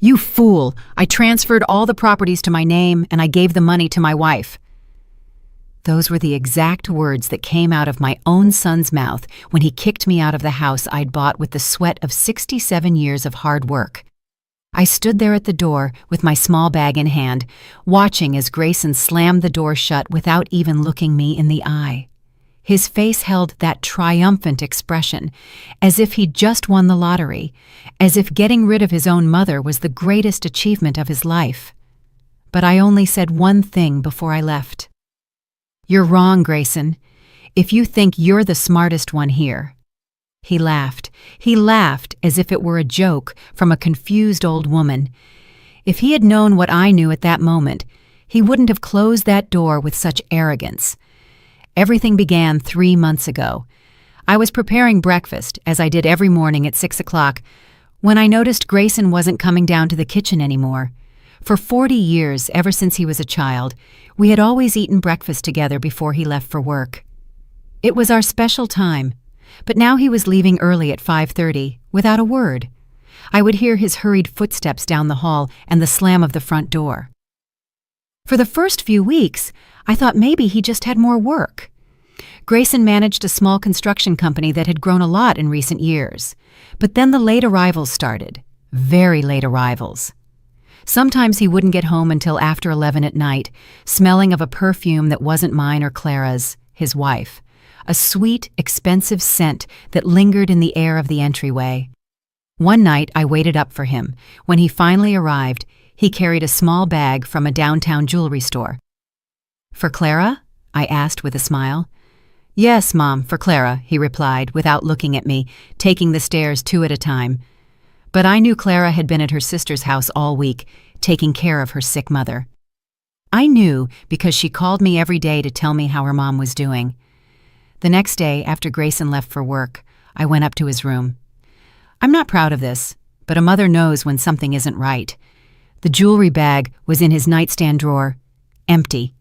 "You fool! I transferred all the properties to my name and I gave the money to my wife." Those were the exact words that came out of my own son's mouth when he kicked me out of the house I'd bought with the sweat of 67 years of hard work. I stood there at the door with my small bag in hand, watching as Grayson slammed the door shut without even looking me in the eye. His face held that triumphant expression, as if he'd just won the lottery, as if getting rid of his own mother was the greatest achievement of his life. But I only said one thing before I left. "You're wrong, Grayson, if you think you're the smartest one here." He laughed. He laughed as if it were a joke from a confused old woman. If he had known what I knew at that moment, he wouldn't have closed that door with such arrogance. Everything began 3 months ago. I was preparing breakfast, as I did every morning at 6 o'clock, when I noticed Grayson wasn't coming down to the kitchen anymore. For 40 years, ever since he was a child, we had always eaten breakfast together before he left for work. It was our special time, but now he was leaving early at 5:30, without a word. I would hear his hurried footsteps down the hall and the slam of the front door. For the first few weeks, I thought maybe he just had more work. Grayson managed a small construction company that had grown a lot in recent years. But then the late arrivals started. Very late arrivals. Sometimes he wouldn't get home until after 11 at night, smelling of a perfume that wasn't mine or Clara's, his wife. A sweet, expensive scent that lingered in the air of the entryway. One night I waited up for him. When he finally arrived, he carried a small bag from a downtown jewelry store. "For Clara?" I asked with a smile. "Yes, Mom, for Clara," he replied without looking at me, taking the stairs 2 at a time. But I knew Clara had been at her sister's house all week, taking care of her sick mother. I knew because she called me every day to tell me how her mom was doing. The next day, after Grayson left for work, I went up to his room. I'm not proud of this, but a mother knows when something isn't right. The jewelry bag was in his nightstand drawer, empty.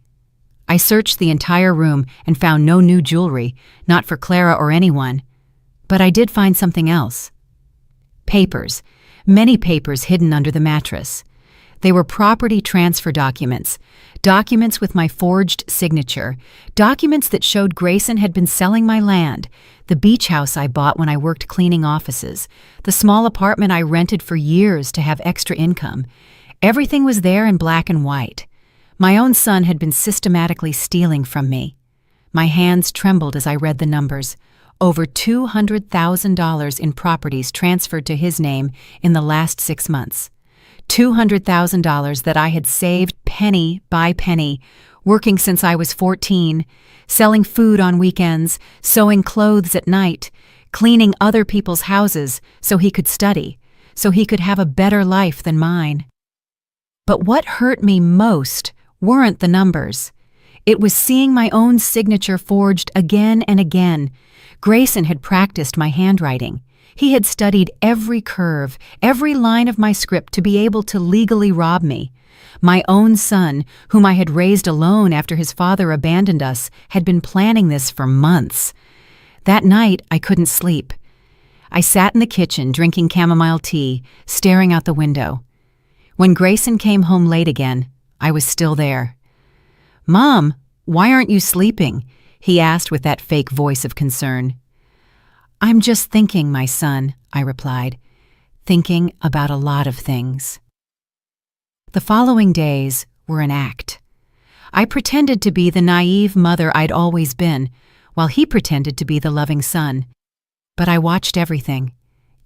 I searched the entire room and found no new jewelry, not for Clara or anyone. But I did find something else. Papers, many papers hidden under the mattress. They were property transfer documents, documents with my forged signature, documents that showed Grayson had been selling my land, the beach house I bought when I worked cleaning offices, the small apartment I rented for years to have extra income. Everything was there in black and white. My own son had been systematically stealing from me. My hands trembled as I read the numbers. Over $200,000 in properties transferred to his name in the last 6 months. $200,000 that I had saved penny by penny, working since I was 14, selling food on weekends, sewing clothes at night, cleaning other people's houses so he could study, so he could have a better life than mine. But what hurt me most weren't the numbers. It was seeing my own signature forged again and again. Grayson had practiced my handwriting. He had studied every curve, every line of my script to be able to legally rob me. My own son, whom I had raised alone after his father abandoned us, had been planning this for months. That night, I couldn't sleep. I sat in the kitchen drinking chamomile tea, staring out the window. When Grayson came home late again, I was still there. "Mom, why aren't you sleeping?" he asked with that fake voice of concern. "I'm just thinking, my son," I replied, thinking about a lot of things. The following days were an act. I pretended to be the naive mother I'd always been, while he pretended to be the loving son. But I watched everything.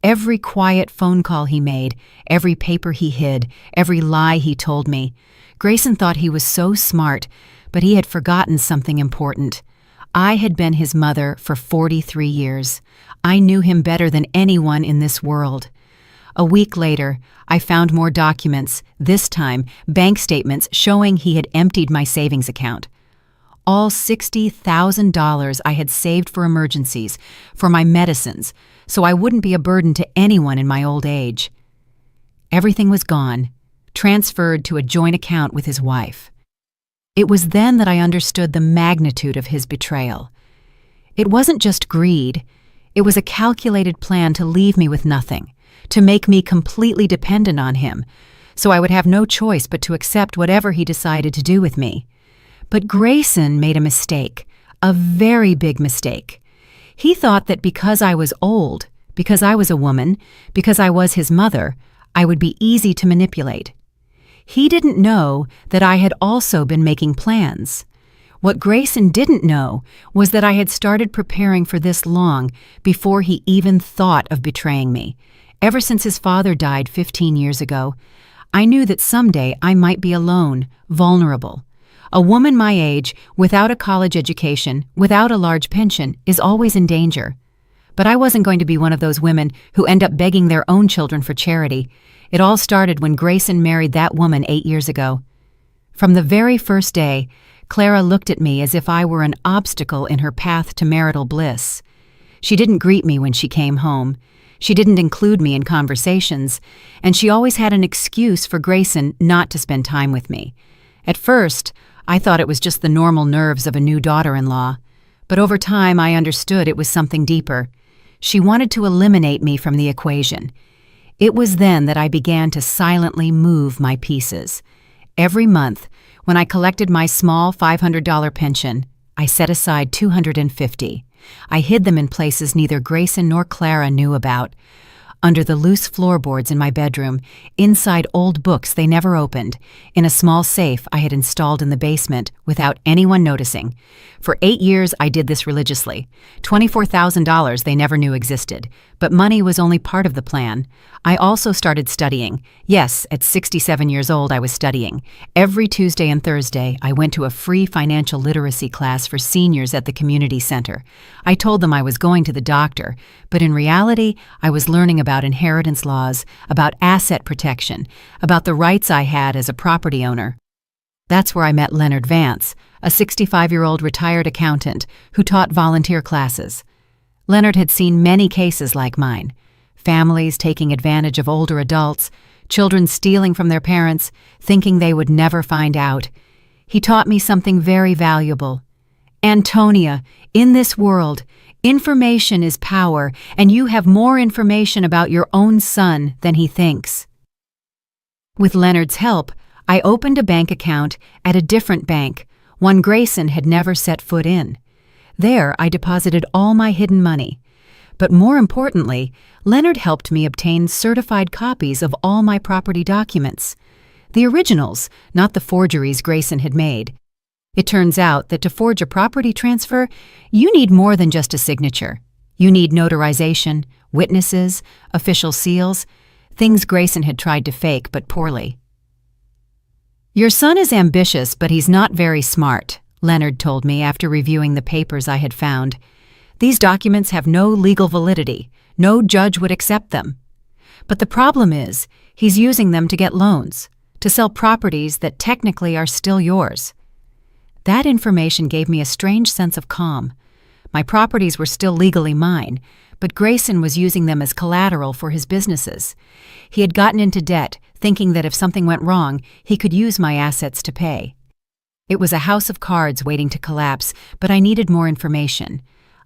Every quiet phone call he made, every paper he hid, every lie he told me. Grayson thought he was so smart, but he had forgotten something important. I had been his mother for 43 years. I knew him better than anyone in this world. A week later, I found more documents, this time bank statements showing he had emptied my savings account. All $60,000 I had saved for emergencies, for my medicines, so I wouldn't be a burden to anyone in my old age. Everything was gone, transferred to a joint account with his wife. It was then that I understood the magnitude of his betrayal. It wasn't just greed. It was a calculated plan to leave me with nothing, to make me completely dependent on him, so I would have no choice but to accept whatever he decided to do with me. But Grayson made a mistake, a very big mistake. He thought that because I was old, because I was a woman, because I was his mother, I would be easy to manipulate. He didn't know that I had also been making plans. What Grayson didn't know was that I had started preparing for this long before he even thought of betraying me. Ever since his father died 15 years ago, I knew that someday I might be alone, vulnerable. A woman my age, without a college education, without a large pension, is always in danger. But I wasn't going to be one of those women who end up begging their own children for charity. It all started when Grayson married that woman 8 years ago. From the very first day, Clara looked at me as if I were an obstacle in her path to marital bliss. She didn't greet me when she came home. She didn't include me in conversations, and she always had an excuse for Grayson not to spend time with me. At first, I thought it was just the normal nerves of a new daughter-in-law, but over time I understood it was something deeper. She wanted to eliminate me from the equation. It was then that I began to silently move my pieces. Every month, when I collected my small $500 pension, I set aside $250. I hid them in places neither Grayson nor Clara knew about. Under the loose floorboards in my bedroom, inside old books they never opened, in a small safe I had installed in the basement without anyone noticing. For 8 years I did this religiously. $24,000 they never knew existed, but money was only part of the plan. I also started studying. Yes, at 67 years old I was studying. Every Tuesday and Thursday I went to a free financial literacy class for seniors at the community center. I told them I was going to the doctor, but in reality I was learning about inheritance laws, about asset protection, about the rights I had as a property owner. That's where I met Leonard Vance, a 65-year-old retired accountant who taught volunteer classes. Leonard had seen many cases like mine. Families taking advantage of older adults, children stealing from their parents, thinking they would never find out. He taught me something very valuable. Antonia, in this world, information is power, and you have more information about your own son than he thinks. With Leonard's help, I opened a bank account at a different bank, one Grayson had never set foot in. There, I deposited all my hidden money. But more importantly, Leonard helped me obtain certified copies of all my property documents. The originals, not the forgeries Grayson had made. It turns out that to forge a property transfer, you need more than just a signature. You need notarization, witnesses, official seals, things Grayson had tried to fake but poorly. Your son is ambitious, but he's not very smart, Leonard told me after reviewing the papers I had found. These documents have no legal validity. No judge would accept them. But the problem is, he's using them to get loans, to sell properties that technically are still yours. That information gave me a strange sense of calm. My properties were still legally mine, but Grayson was using them as collateral for his businesses. He had gotten into debt, thinking that if something went wrong, he could use my assets to pay. It was a house of cards waiting to collapse, but I needed more information.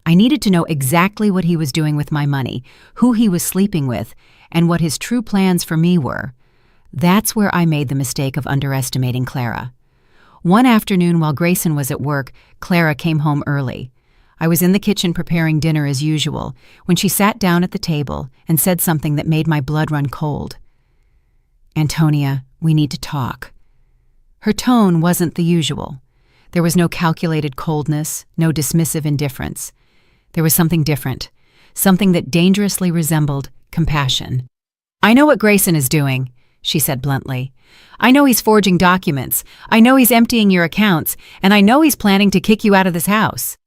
I needed to know exactly what he was doing with my money, who he was sleeping with, and what his true plans for me were. That's where I made the mistake of underestimating Clara. One afternoon while Grayson was at work, Clara came home early. I was in the kitchen preparing dinner as usual when she sat down at the table and said something that made my blood run cold. Antonia, we need to talk. Her tone wasn't the usual. There was no calculated coldness, no dismissive indifference. There was something different, something that dangerously resembled compassion. I know what Grayson is doing, she said bluntly. I know he's forging documents. I know he's emptying your accounts, and I know he's planning to kick you out of this house.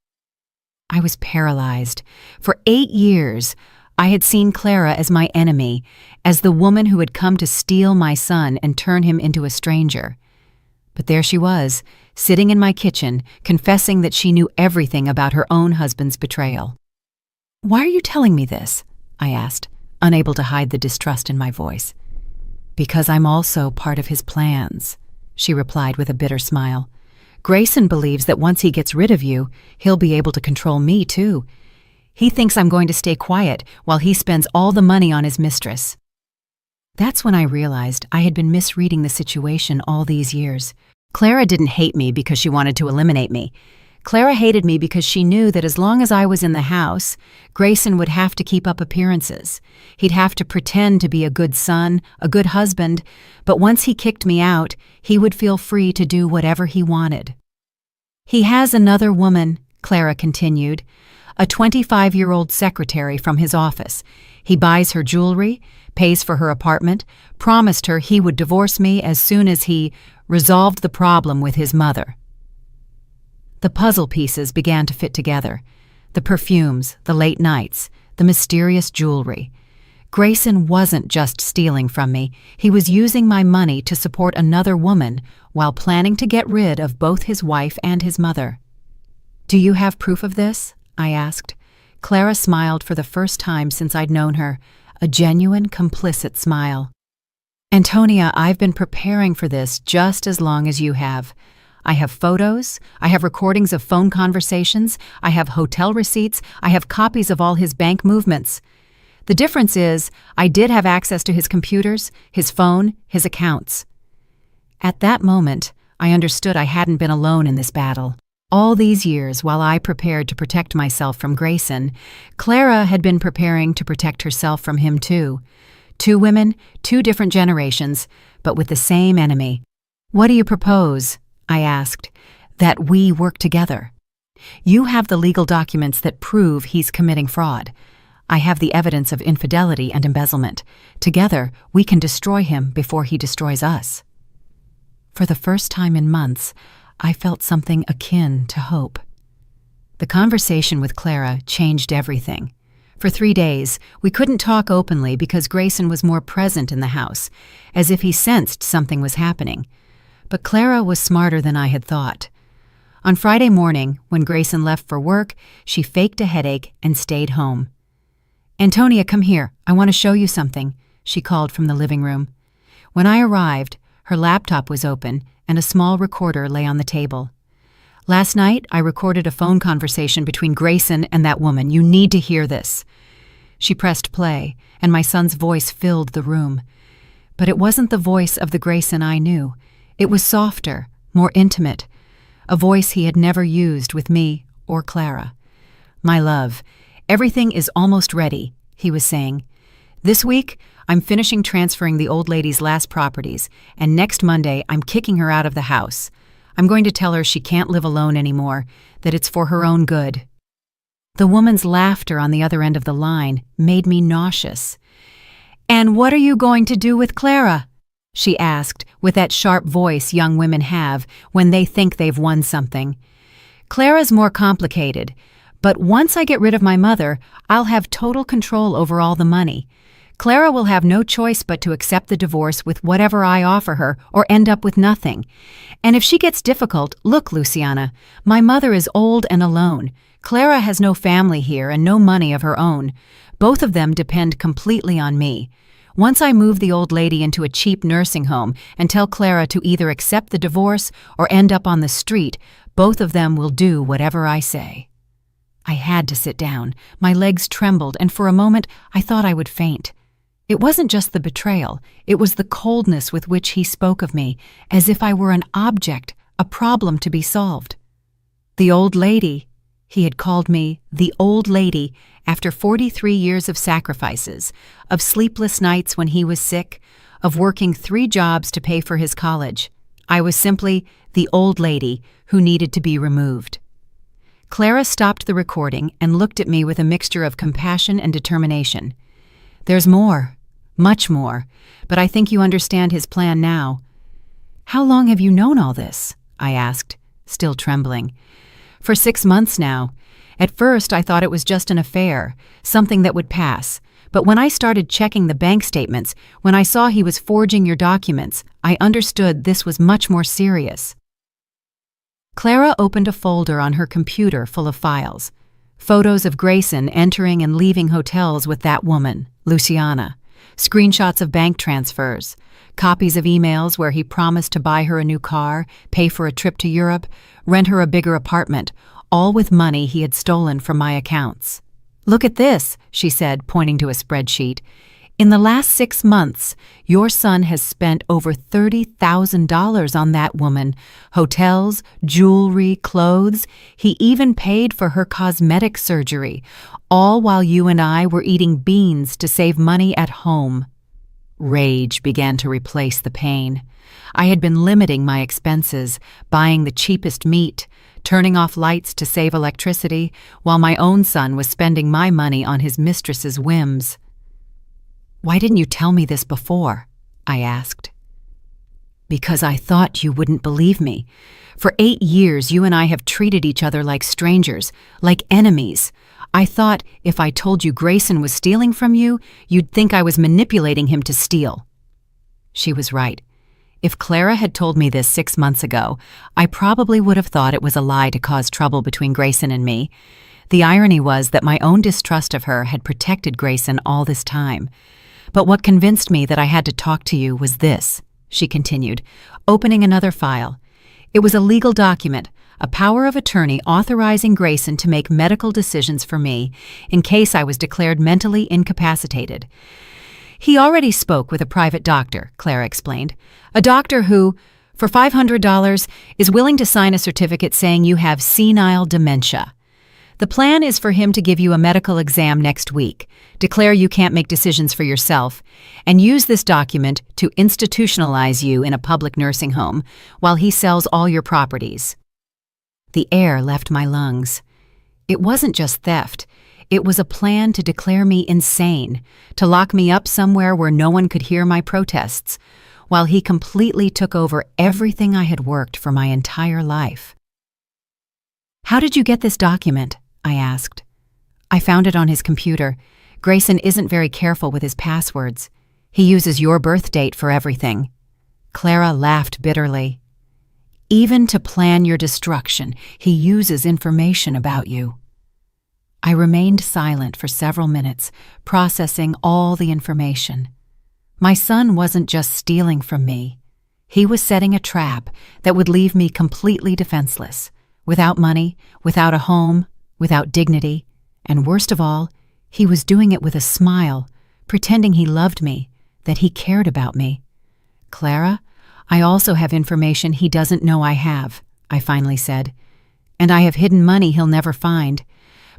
I was paralyzed. For 8 years, I had seen Clara as my enemy, as the woman who had come to steal my son and turn him into a stranger. But there she was, sitting in my kitchen, confessing that she knew everything about her own husband's betrayal. Why are you telling me this? I asked, unable to hide the distrust in my voice. Because I'm also part of his plans, she replied with a bitter smile. Grayson believes that once he gets rid of you, he'll be able to control me too. He thinks I'm going to stay quiet while he spends all the money on his mistress. That's when I realized I had been misreading the situation all these years. Clara didn't hate me because she wanted to eliminate me. Clara hated me because she knew that as long as I was in the house, Grayson would have to keep up appearances. He'd have to pretend to be a good son, a good husband, but once he kicked me out, he would feel free to do whatever he wanted. He has another woman, Clara continued, a 25-year-old secretary from his office. He buys her jewelry, pays for her apartment, promised her he would divorce me as soon as he resolved the problem with his mother. The puzzle pieces began to fit together. The perfumes, the late nights, the mysterious jewelry. Grayson wasn't just stealing from me, he was using my money to support another woman while planning to get rid of both his wife and his mother. "Do you have proof of this?" I asked. Clara smiled for the first time since I'd known her, a genuine, complicit smile. "Antonia, I've been preparing for this just as long as you have. I have photos, I have recordings of phone conversations, I have hotel receipts, I have copies of all his bank movements. The difference is, I did have access to his computers, his phone, his accounts." At that moment, I understood I hadn't been alone in this battle. All these years, while I prepared to protect myself from Grayson, Clara had been preparing to protect herself from him too. 2 women, 2 different generations, but with the same enemy. "What do you propose?" I asked. "That we work together. You have the legal documents that prove he's committing fraud. I have the evidence of infidelity and embezzlement. Together, we can destroy him before he destroys us." For the first time in months, I felt something akin to hope. The conversation with Clara changed everything. For 3 days, we couldn't talk openly because Grayson was more present in the house, as if he sensed something was happening. But Clara was smarter than I had thought. On Friday morning, when Grayson left for work, she faked a headache and stayed home. "Antonia, come here. I want to show you something," she called from the living room. When I arrived, her laptop was open and a small recorder lay on the table. "Last night, I recorded a phone conversation between Grayson and that woman. You need to hear this." She pressed play, and my son's voice filled the room. But it wasn't the voice of the Grayson I knew. It was softer, more intimate, a voice he had never used with me or Clara. "My love, everything is almost ready," he was saying. "This week, I'm finishing transferring the old lady's last properties, and next Monday I'm kicking her out of the house. I'm going to tell her she can't live alone anymore, that it's for her own good." The woman's laughter on the other end of the line made me nauseous. "And what are you going to do with Clara?" she asked, with that sharp voice young women have when they think they've won something. "Clara's more complicated, but once I get rid of my mother, I'll have total control over all the money. Clara will have no choice but to accept the divorce with whatever I offer her or end up with nothing. And if she gets difficult, look, Luciana, my mother is old and alone. Clara has no family here and no money of her own. Both of them depend completely on me. Once I move the old lady into a cheap nursing home and tell Clara to either accept the divorce or end up on the street, both of them will do whatever I say." I had to sit down. My legs trembled, and for a moment I thought I would faint. It wasn't just the betrayal, it was the coldness with which he spoke of me, as if I were an object, a problem to be solved. The old lady, he had called me the old lady after 43 years of sacrifices, of sleepless nights when he was sick, of working 3 jobs to pay for his college. I was simply the old lady who needed to be removed. Clara stopped the recording and looked at me with a mixture of compassion and determination. "There's more. Much more, but I think you understand his plan now." "How long have you known all this?" I asked, still trembling. "For 6 months now. At first I thought it was just an affair, something that would pass, but when I started checking the bank statements, when I saw he was forging your documents, I understood this was much more serious." Clara opened a folder on her computer full of files. Photos of Grayson entering and leaving hotels with that woman, Luciana. Screenshots of bank transfers, copies of emails where he promised to buy her a new car, pay for a trip to Europe, rent her a bigger apartment, all with money he had stolen from my accounts. "Look at this," she said, pointing to a spreadsheet. "In the last 6 months, your son has spent over $30,000 on that woman. Hotels, jewelry, clothes. He even paid for her cosmetic surgery, all while you and I were eating beans to save money at home." Rage began to replace the pain. I had been limiting my expenses, buying the cheapest meat, turning off lights to save electricity, while my own son was spending my money on his mistress's whims. "Why didn't you tell me this before?" I asked. "Because I thought you wouldn't believe me. For 8 years, you and I have treated each other like strangers, like enemies. I thought if I told you Grayson was stealing from you, you'd think I was manipulating him to steal." She was right. If Clara had told me this 6 months ago, I probably would have thought it was a lie to cause trouble between Grayson and me. The irony was that my own distrust of her had protected Grayson all this time. "But what convinced me that I had to talk to you was this," she continued, opening another file. It was a legal document, a power of attorney authorizing Grayson to make medical decisions for me in case I was declared mentally incapacitated. "He already spoke with a private doctor," Clara explained. "A doctor who, for $500, is willing to sign a certificate saying you have senile dementia. The plan is for him to give you a medical exam next week, declare you can't make decisions for yourself, and use this document to institutionalize you in a public nursing home while he sells all your properties." The air left my lungs. It wasn't just theft. It was a plan to declare me insane, to lock me up somewhere where no one could hear my protests, while he completely took over everything I had worked for my entire life. "How did you get this document?" I asked. "I found it on his computer. Grayson isn't very careful with his passwords. He uses your birth date for everything." Clara laughed bitterly. "Even to plan your destruction, he uses information about you." I remained silent for several minutes, processing all the information. My son wasn't just stealing from me. He was setting a trap that would leave me completely defenseless, without money, without a home, without dignity, and worst of all, he was doing it with a smile, pretending he loved me, that he cared about me. "Clara, I also have information he doesn't know I have," I finally said. "And I have hidden money he'll never find.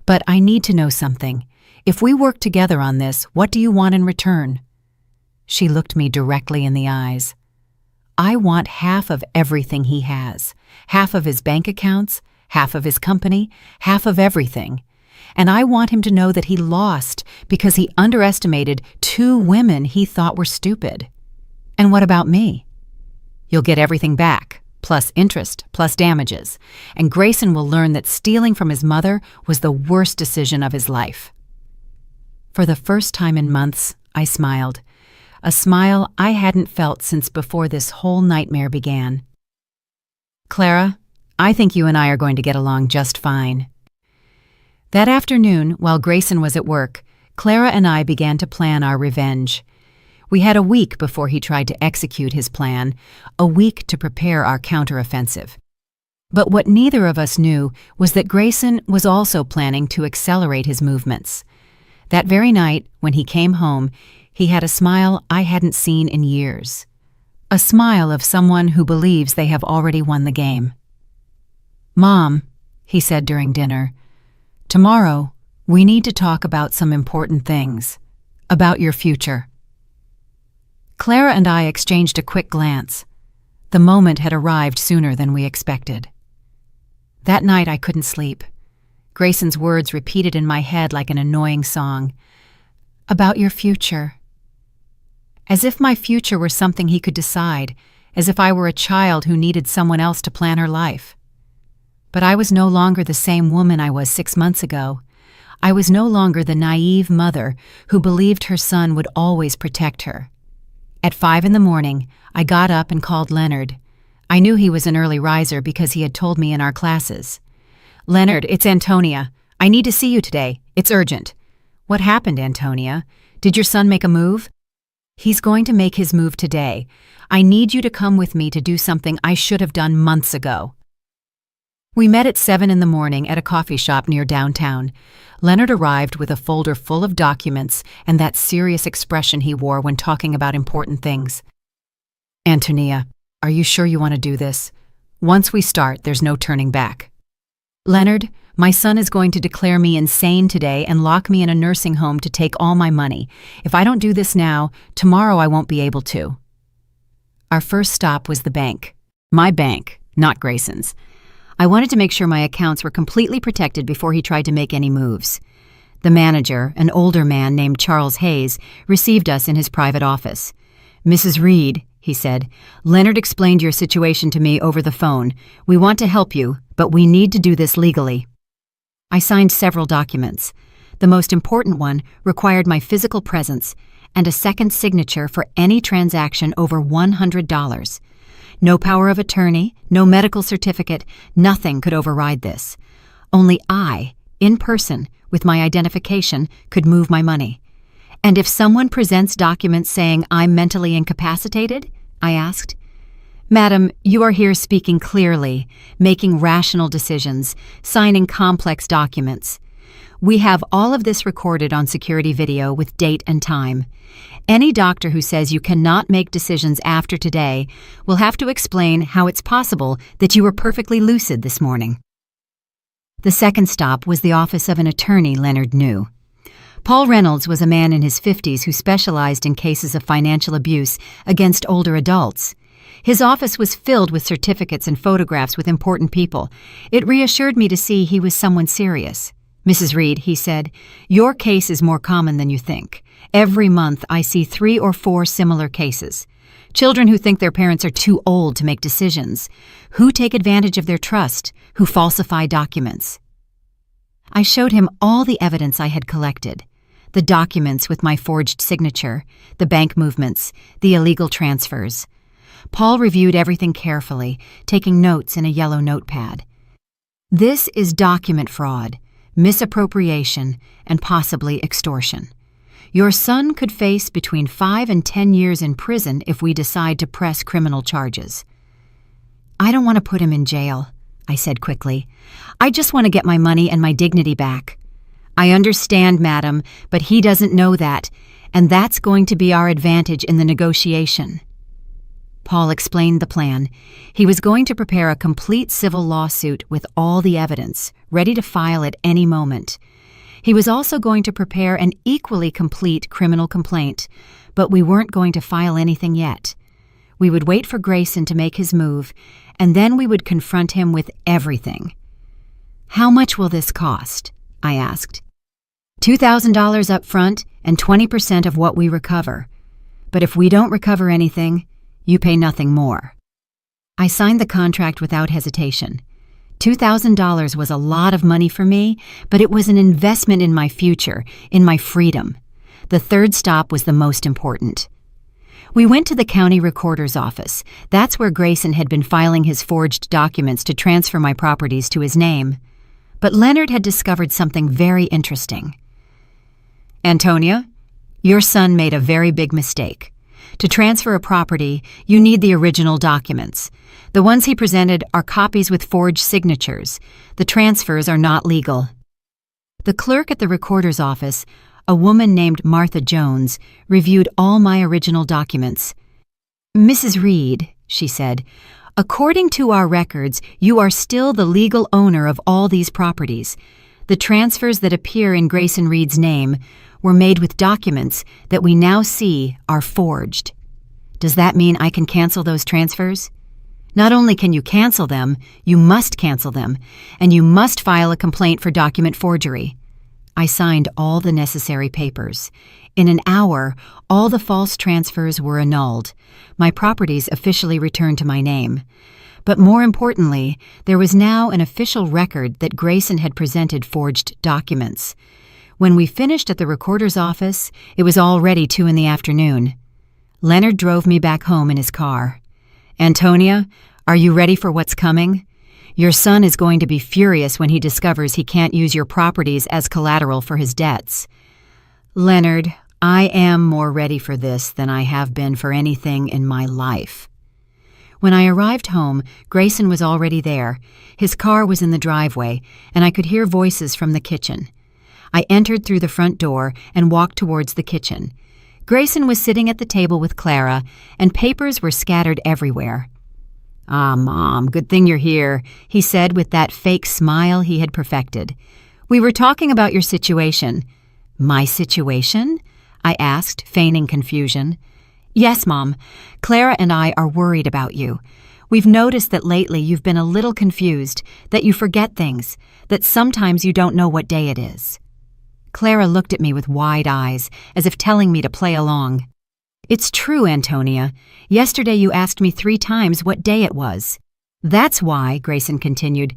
But I need to know something. If we work together on this, what do you want in return?" She looked me directly in the eyes. "I want half of everything he has. Half of his bank accounts, half of his company, half of everything. And I want him to know that he lost because he underestimated 2 women he thought were stupid." "And what about me?" "You'll get everything back, plus interest, plus damages, and Grayson will learn that stealing from his mother was the worst decision of his life." For the first time in months, I smiled. A smile I hadn't felt since before this whole nightmare began. "Clara, I think you and I are going to get along just fine." That afternoon, while Grayson was at work, Clara and I began to plan our revenge. We had a week before he tried to execute his plan, a week to prepare our counteroffensive. But what neither of us knew was that Grayson was also planning to accelerate his movements. That very night, when he came home, he had a smile I hadn't seen in years. A smile of someone who believes they have already won the game. "Mom," he said during dinner, "tomorrow we need to talk about some important things, about your future." Clara and I exchanged a quick glance. The moment had arrived sooner than we expected. That night I couldn't sleep. Grayson's words repeated in my head like an annoying song. "About your future." As if my future were something he could decide, as if I were a child who needed someone else to plan her life. But I was no longer the same woman I was 6 months ago. I was no longer the naive mother who believed her son would always protect her. At 5 in the morning, I got up and called Leonard. I knew he was an early riser because he had told me in our classes. "Leonard, it's Antonia. I need to see you today. It's urgent." "What happened, Antonia? Did your son make a move?" "He's going to make his move today. I need you to come with me to do something I should have done months ago." We met at 7 in the morning at a coffee shop near downtown. Leonard arrived with a folder full of documents and that serious expression he wore when talking about important things. "Antonia, are you sure you want to do this? Once we start, there's no turning back." "Leonard, my son is going to declare me insane today and lock me in a nursing home to take all my money. If I don't do this now, tomorrow I won't be able to." Our first stop was the bank. My bank, not Grayson's. I wanted to make sure my accounts were completely protected before he tried to make any moves. The manager, an older man named Charles Hayes, received us in his private office. "Mrs. Reed," he said, "Leonard explained your situation to me over the phone. We want to help you, but we need to do this legally." I signed several documents. The most important one required my physical presence and a second signature for any transaction over $100. No power of attorney, no medical certificate, nothing could override this. Only I, in person, with my identification, could move my money. "And if someone presents documents saying I'm mentally incapacitated?" I asked. "Madam, you are here speaking clearly, making rational decisions, signing complex documents. We have all of this recorded on security video with date and time. Any doctor who says you cannot make decisions after today will have to explain how it's possible that you were perfectly lucid this morning." The second stop was the office of an attorney Leonard knew. Paul Reynolds was a man in his 50s who specialized in cases of financial abuse against older adults. His office was filled with certificates and photographs with important people. It reassured me to see he was someone serious. "Mrs. Reed," he said, "your case is more common than you think. Every month I see 3 or 4 similar cases. Children who think their parents are too old to make decisions, who take advantage of their trust, who falsify documents." I showed him all the evidence I had collected. The documents with my forged signature, the bank movements, the illegal transfers. Paul reviewed everything carefully, taking notes in a yellow notepad. "This is document fraud, misappropriation, and possibly extortion. Your son could face between 5 and 10 years in prison if we decide to press criminal charges." "I don't want to put him in jail," I said quickly. "I just want to get my money and my dignity back." "I understand, madam, but he doesn't know that, and that's going to be our advantage in the negotiation." Paul explained the plan. He was going to prepare a complete civil lawsuit with all the evidence, ready to file at any moment. He was also going to prepare an equally complete criminal complaint, but we weren't going to file anything yet. We would wait for Grayson to make his move, and then we would confront him with everything. "How much will this cost?" I asked. $2,000 up front and 20% of what we recover. But if we don't recover anything, you pay nothing more. I signed the contract without hesitation. $2,000 was a lot of money for me, but it was an investment in my future, in my freedom. The third stop was the most important. We went to the county recorder's office. That's where Grayson had been filing his forged documents to transfer my properties to his name. But Leonard had discovered something very interesting. "Antonia, your son made a very big mistake. To transfer a property, you need the original documents. The ones he presented are copies with forged signatures. The transfers are not legal." The clerk at the recorder's office, a woman named Martha Jones, reviewed all my original documents. "Mrs. Reed," she said, "according to our records, you are still the legal owner of all these properties. The transfers that appear in Grayson Reed's name were made with documents that we now see are forged. Does that mean I can cancel those transfers? Not only can you cancel them, you must cancel them, and you must file a complaint for document forgery." I signed all the necessary papers. In an hour, all the false transfers were annulled. My properties officially returned to my name. But more importantly, there was now an official record that Grayson had presented forged documents. When we finished at the recorder's office, it was already 2 in the afternoon. Leonard drove me back home in his car. "Antonia, are you ready for what's coming? Your son is going to be furious when he discovers he can't use your properties as collateral for his debts." "Leonard, I am more ready for this than I have been for anything in my life." When I arrived home, Grayson was already there. His car was in the driveway, and I could hear voices from the kitchen. I entered through the front door and walked towards the kitchen. Grayson was sitting at the table with Clara, and papers were scattered everywhere. "Ah, Mom, good thing you're here," he said with that fake smile he had perfected. "We were talking about your situation." "My situation?" I asked, feigning confusion. "Yes, Mom. Clara and I are worried about you. We've noticed that lately you've been a little confused, that you forget things, that sometimes you don't know what day it is." Clara looked at me with wide eyes, as if telling me to play along. "It's true, Antonia. Yesterday you asked me 3 times what day it was." "That's why," Grayson continued,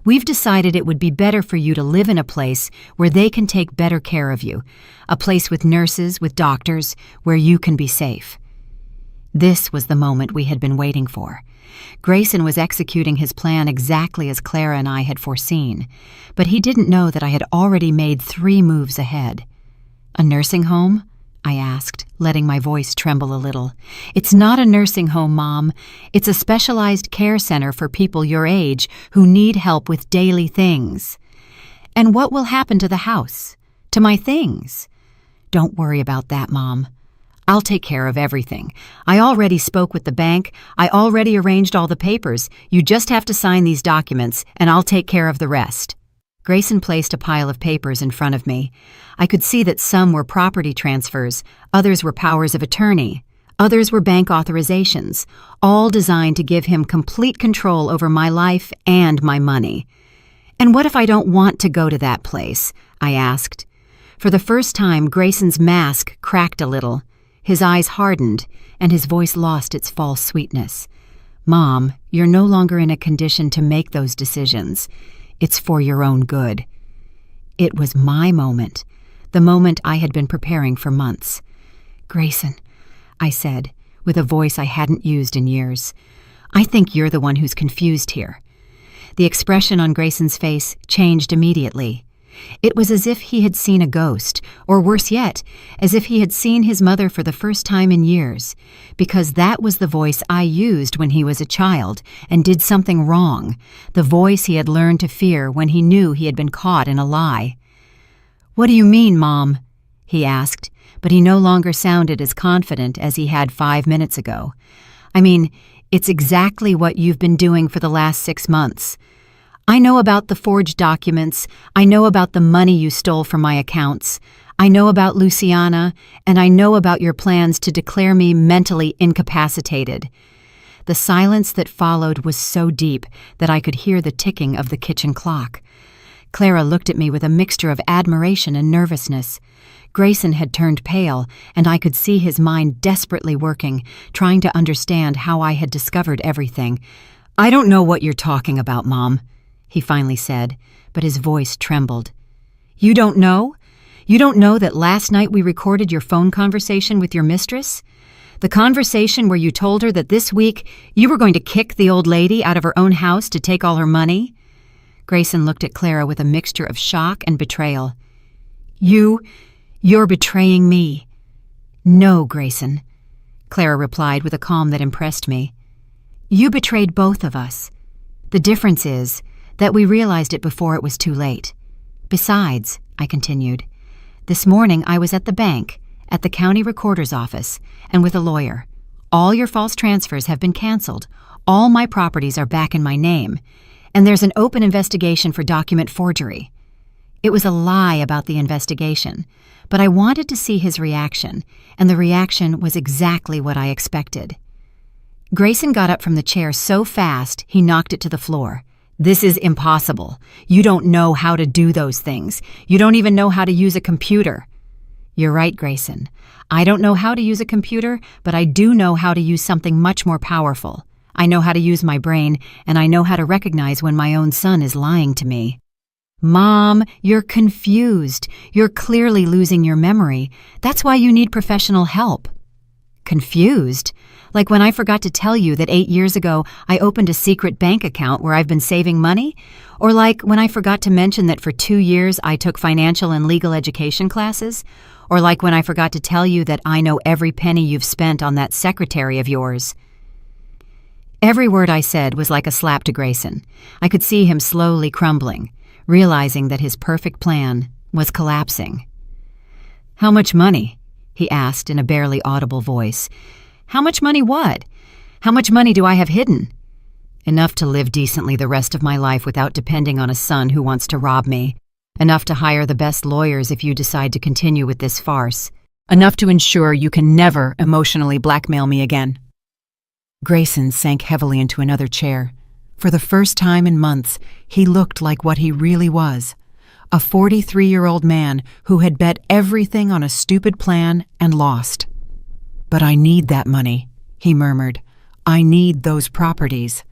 "we've decided it would be better for you to live in a place where they can take better care of you, a place with nurses, with doctors, where you can be safe." This was the moment we had been waiting for. Grayson was executing his plan exactly as Clara and I had foreseen, but he didn't know that I had already made 3 moves ahead. "A nursing home?" I asked, letting my voice tremble a little. "It's not a nursing home, Mom. It's a specialized care center for people your age who need help with daily things." "And what will happen to the house? To my things?" "Don't worry about that, Mom. I'll take care of everything. I already spoke with the bank. I already arranged all the papers. You just have to sign these documents, and I'll take care of the rest." Grayson placed a pile of papers in front of me. I could see that some were property transfers, others were powers of attorney, others were bank authorizations, all designed to give him complete control over my life and my money. "And what if I don't want to go to that place?" I asked. For the first time, Grayson's mask cracked a little. His eyes hardened, and his voice lost its false sweetness. "Mom, you're no longer in a condition to make those decisions. It's for your own good." It was my moment, the moment I had been preparing for months. "Grayson," I said, with a voice I hadn't used in years, "I think you're the one who's confused here." The expression on Grayson's face changed immediately. It was as if he had seen a ghost, or worse yet, as if he had seen his mother for the first time in years, because that was the voice I used when he was a child and did something wrong, the voice he had learned to fear when he knew he had been caught in a lie. "What do you mean, Mom?" he asked, but he no longer sounded as confident as he had 5 minutes ago. "I mean, it's exactly what you've been doing for the last 6 months. I know about the forged documents, I know about the money you stole from my accounts, I know about Luciana, and I know about your plans to declare me mentally incapacitated." The silence that followed was so deep that I could hear the ticking of the kitchen clock. Clara looked at me with a mixture of admiration and nervousness. Grayson had turned pale, and I could see his mind desperately working, trying to understand how I had discovered everything. "I don't know what you're talking about, Mom," he finally said, but his voice trembled. "You don't know? You don't know that last night we recorded your phone conversation with your mistress? The conversation where you told her that this week you were going to kick the old lady out of her own house to take all her money?" Grayson looked at Clara with a mixture of shock and betrayal. You're betraying me." "No, Grayson," Clara replied with a calm that impressed me. "You betrayed both of us. The difference is that we realized it before it was too late. Besides," I continued, "this morning I was at the bank, at the county recorder's office, and with a lawyer. All your false transfers have been canceled. All my properties are back in my name, and there's an open investigation for document forgery." It was a lie about the investigation, but I wanted to see his reaction, and the reaction was exactly what I expected. Grayson got up from the chair so fast he knocked it to the floor. "This is impossible. You don't know how to do those things. You don't even know how to use a computer." "You're right, Grayson. I don't know how to use a computer, but I do know how to use something much more powerful. I know how to use my brain, and I know how to recognize when my own son is lying to me." "Mom, you're confused. You're clearly losing your memory. That's why you need professional help." "Confused? Like when I forgot to tell you that 8 years ago I opened a secret bank account where I've been saving money? Or like when I forgot to mention that for 2 years I took financial and legal education classes? Or like when I forgot to tell you that I know every penny you've spent on that secretary of yours?" Every word I said was like a slap to Grayson. I could see him slowly crumbling, realizing that his perfect plan was collapsing. "How much money?" he asked in a barely audible voice. "How much money what? How much money do I have hidden?" "Enough to live decently the rest of my life without depending on a son who wants to rob me. Enough to hire the best lawyers if you decide to continue with this farce. Enough to ensure you can never emotionally blackmail me again." Grayson sank heavily into another chair. For the first time in months, he looked like what he really was. A 43-year-old man who had bet everything on a stupid plan and lost. "But I need that money," he murmured. "I need those properties."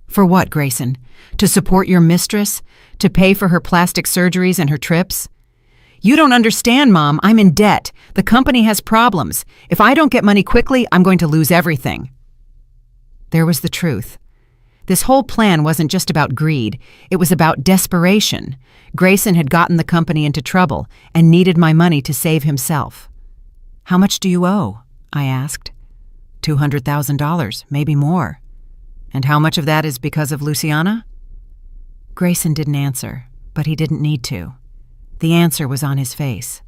"For what, Grayson? To support your mistress? To pay for her plastic surgeries and her trips?" "You don't understand, Mom. I'm in debt. The company has problems. If I don't get money quickly, I'm going to lose everything." There was the truth. This whole plan wasn't just about greed. It was about desperation. Grayson had gotten the company into trouble and needed my money to save himself. "How much do you owe?" I asked. $200,000, maybe more. "And how much of that is because of Luciana?" Grayson didn't answer, but he didn't need to. The answer was on his face.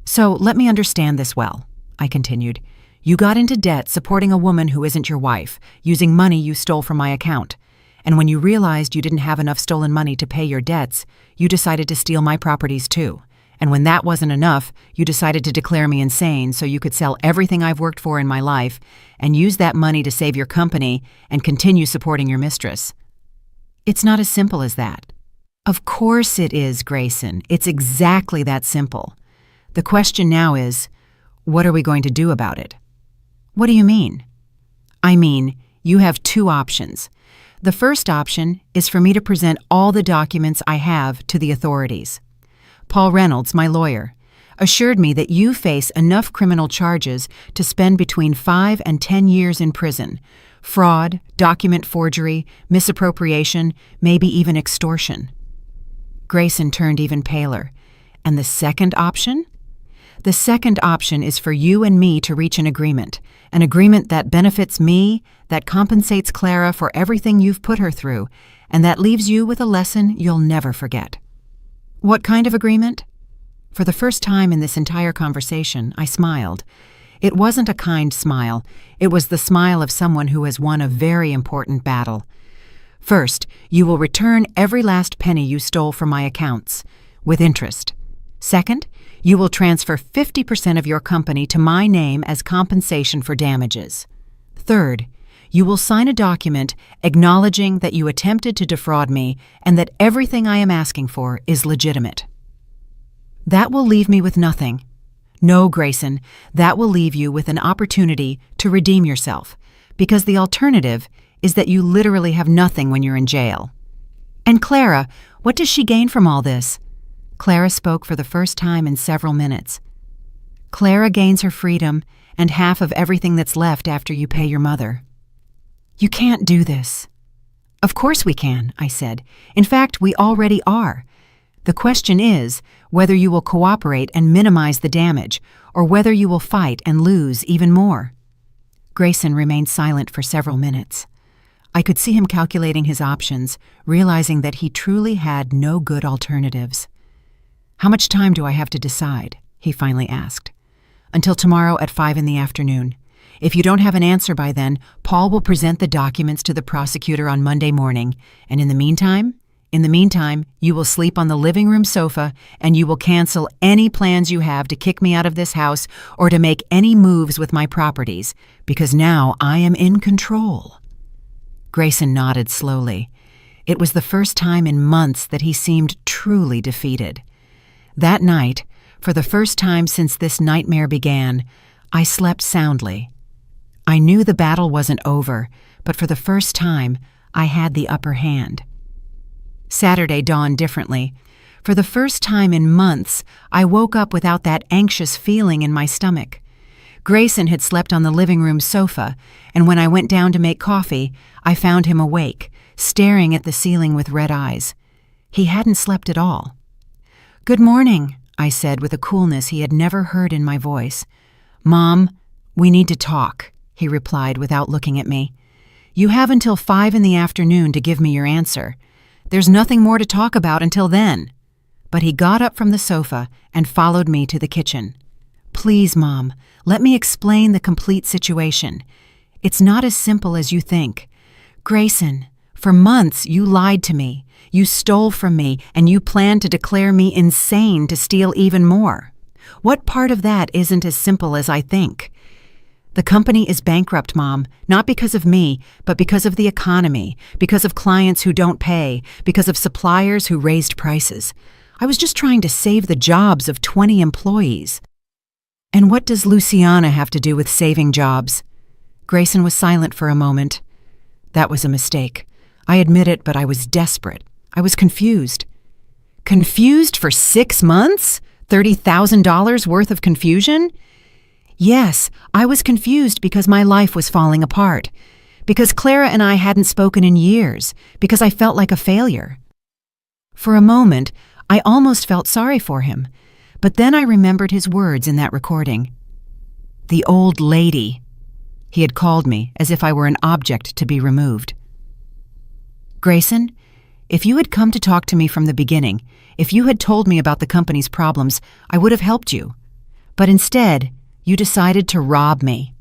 "So let me understand this well," I continued. "You got into debt supporting a woman who isn't your wife, using money you stole from my account. And when you realized you didn't have enough stolen money to pay your debts, you decided to steal my properties too. And when that wasn't enough, you decided to declare me insane so you could sell everything I've worked for in my life and use that money to save your company and continue supporting your mistress. It's not as simple as that." "Of course it is, Grayson. It's exactly that simple. The question now is, what are we going to do about it?" "What do you mean?" "I mean, you have two options. The first option is for me to present all the documents I have to the authorities. Paul Reynolds, my lawyer, assured me that you face enough criminal charges to spend between 5 and 10 years in prison. Fraud, document forgery, misappropriation, maybe even extortion." Grayson turned even paler. "And the second option?" "The second option is for you and me to reach an agreement that benefits me, that compensates Clara for everything you've put her through, and that leaves you with a lesson you'll never forget." "What kind of agreement?" For the first time in this entire conversation, I smiled. It wasn't a kind smile. It was the smile of someone who has won a very important battle. "First, you will return every last penny you stole from my accounts, with interest. Second, you will transfer 50% of your company to my name as compensation for damages. Third, you will sign a document acknowledging that you attempted to defraud me and that everything I am asking for is legitimate." "That will leave me with nothing." "No, Grayson, that will leave you with an opportunity to redeem yourself, because the alternative is that you literally have nothing when you're in jail." "And Clara, what does she gain from all this?" Clara spoke for the first time in several minutes. "Clara gains her freedom and half of everything that's left after you pay your mother." "You can't do this." "Of course we can," I said. "In fact, we already are. The question is whether you will cooperate and minimize the damage, or whether you will fight and lose even more." Grayson remained silent for several minutes. I could see him calculating his options, realizing that he truly had no good alternatives. "How much time do I have to decide?" he finally asked. "Until tomorrow at 5 in the afternoon. If you don't have an answer by then, Paul will present the documents to the prosecutor on Monday morning, and in the meantime, you will sleep on the living room sofa and you will cancel any plans you have to kick me out of this house or to make any moves with my properties, because now I am in control." Grayson nodded slowly. It was the first time in months that he seemed truly defeated. That night, for the first time since this nightmare began, I slept soundly. I knew the battle wasn't over, but for the first time, I had the upper hand. Saturday dawned differently. For the first time in months, I woke up without that anxious feeling in my stomach. Grayson had slept on the living room sofa, and when I went down to make coffee, I found him awake, staring at the ceiling with red eyes. He hadn't slept at all. "Good morning," I said with a coolness he had never heard in my voice. "Mom, we need to talk," he replied without looking at me. You have until 5 in the afternoon to give me your answer. There's nothing more to talk about until then." But he got up from the sofa and followed me to the kitchen. "Please, Mom, let me explain the complete situation. It's not as simple as you think. Grayson, for months you lied to me, you stole from me, and you planned to declare me insane to steal even more. What part of that isn't as simple as I think? The company is bankrupt, Mom, not because of me, but because of the economy, because of clients who don't pay, because of suppliers who raised prices. I was just trying to save the jobs of 20 employees." "And what does Luciana have to do with saving jobs?" Grayson was silent for a moment. "That was a mistake. I admit it, but I was desperate. I was confused." "Confused for 6 months? $30,000 worth of confusion?" "Yes, I was confused because my life was falling apart. Because Clara and I hadn't spoken in years. Because I felt like a failure." For a moment, I almost felt sorry for him. But then I remembered his words in that recording. "The old lady." He had called me as if I were an object to be removed. "Grayson, if you had come to talk to me from the beginning, if you had told me about the company's problems, I would have helped you. But instead, you decided to rob me.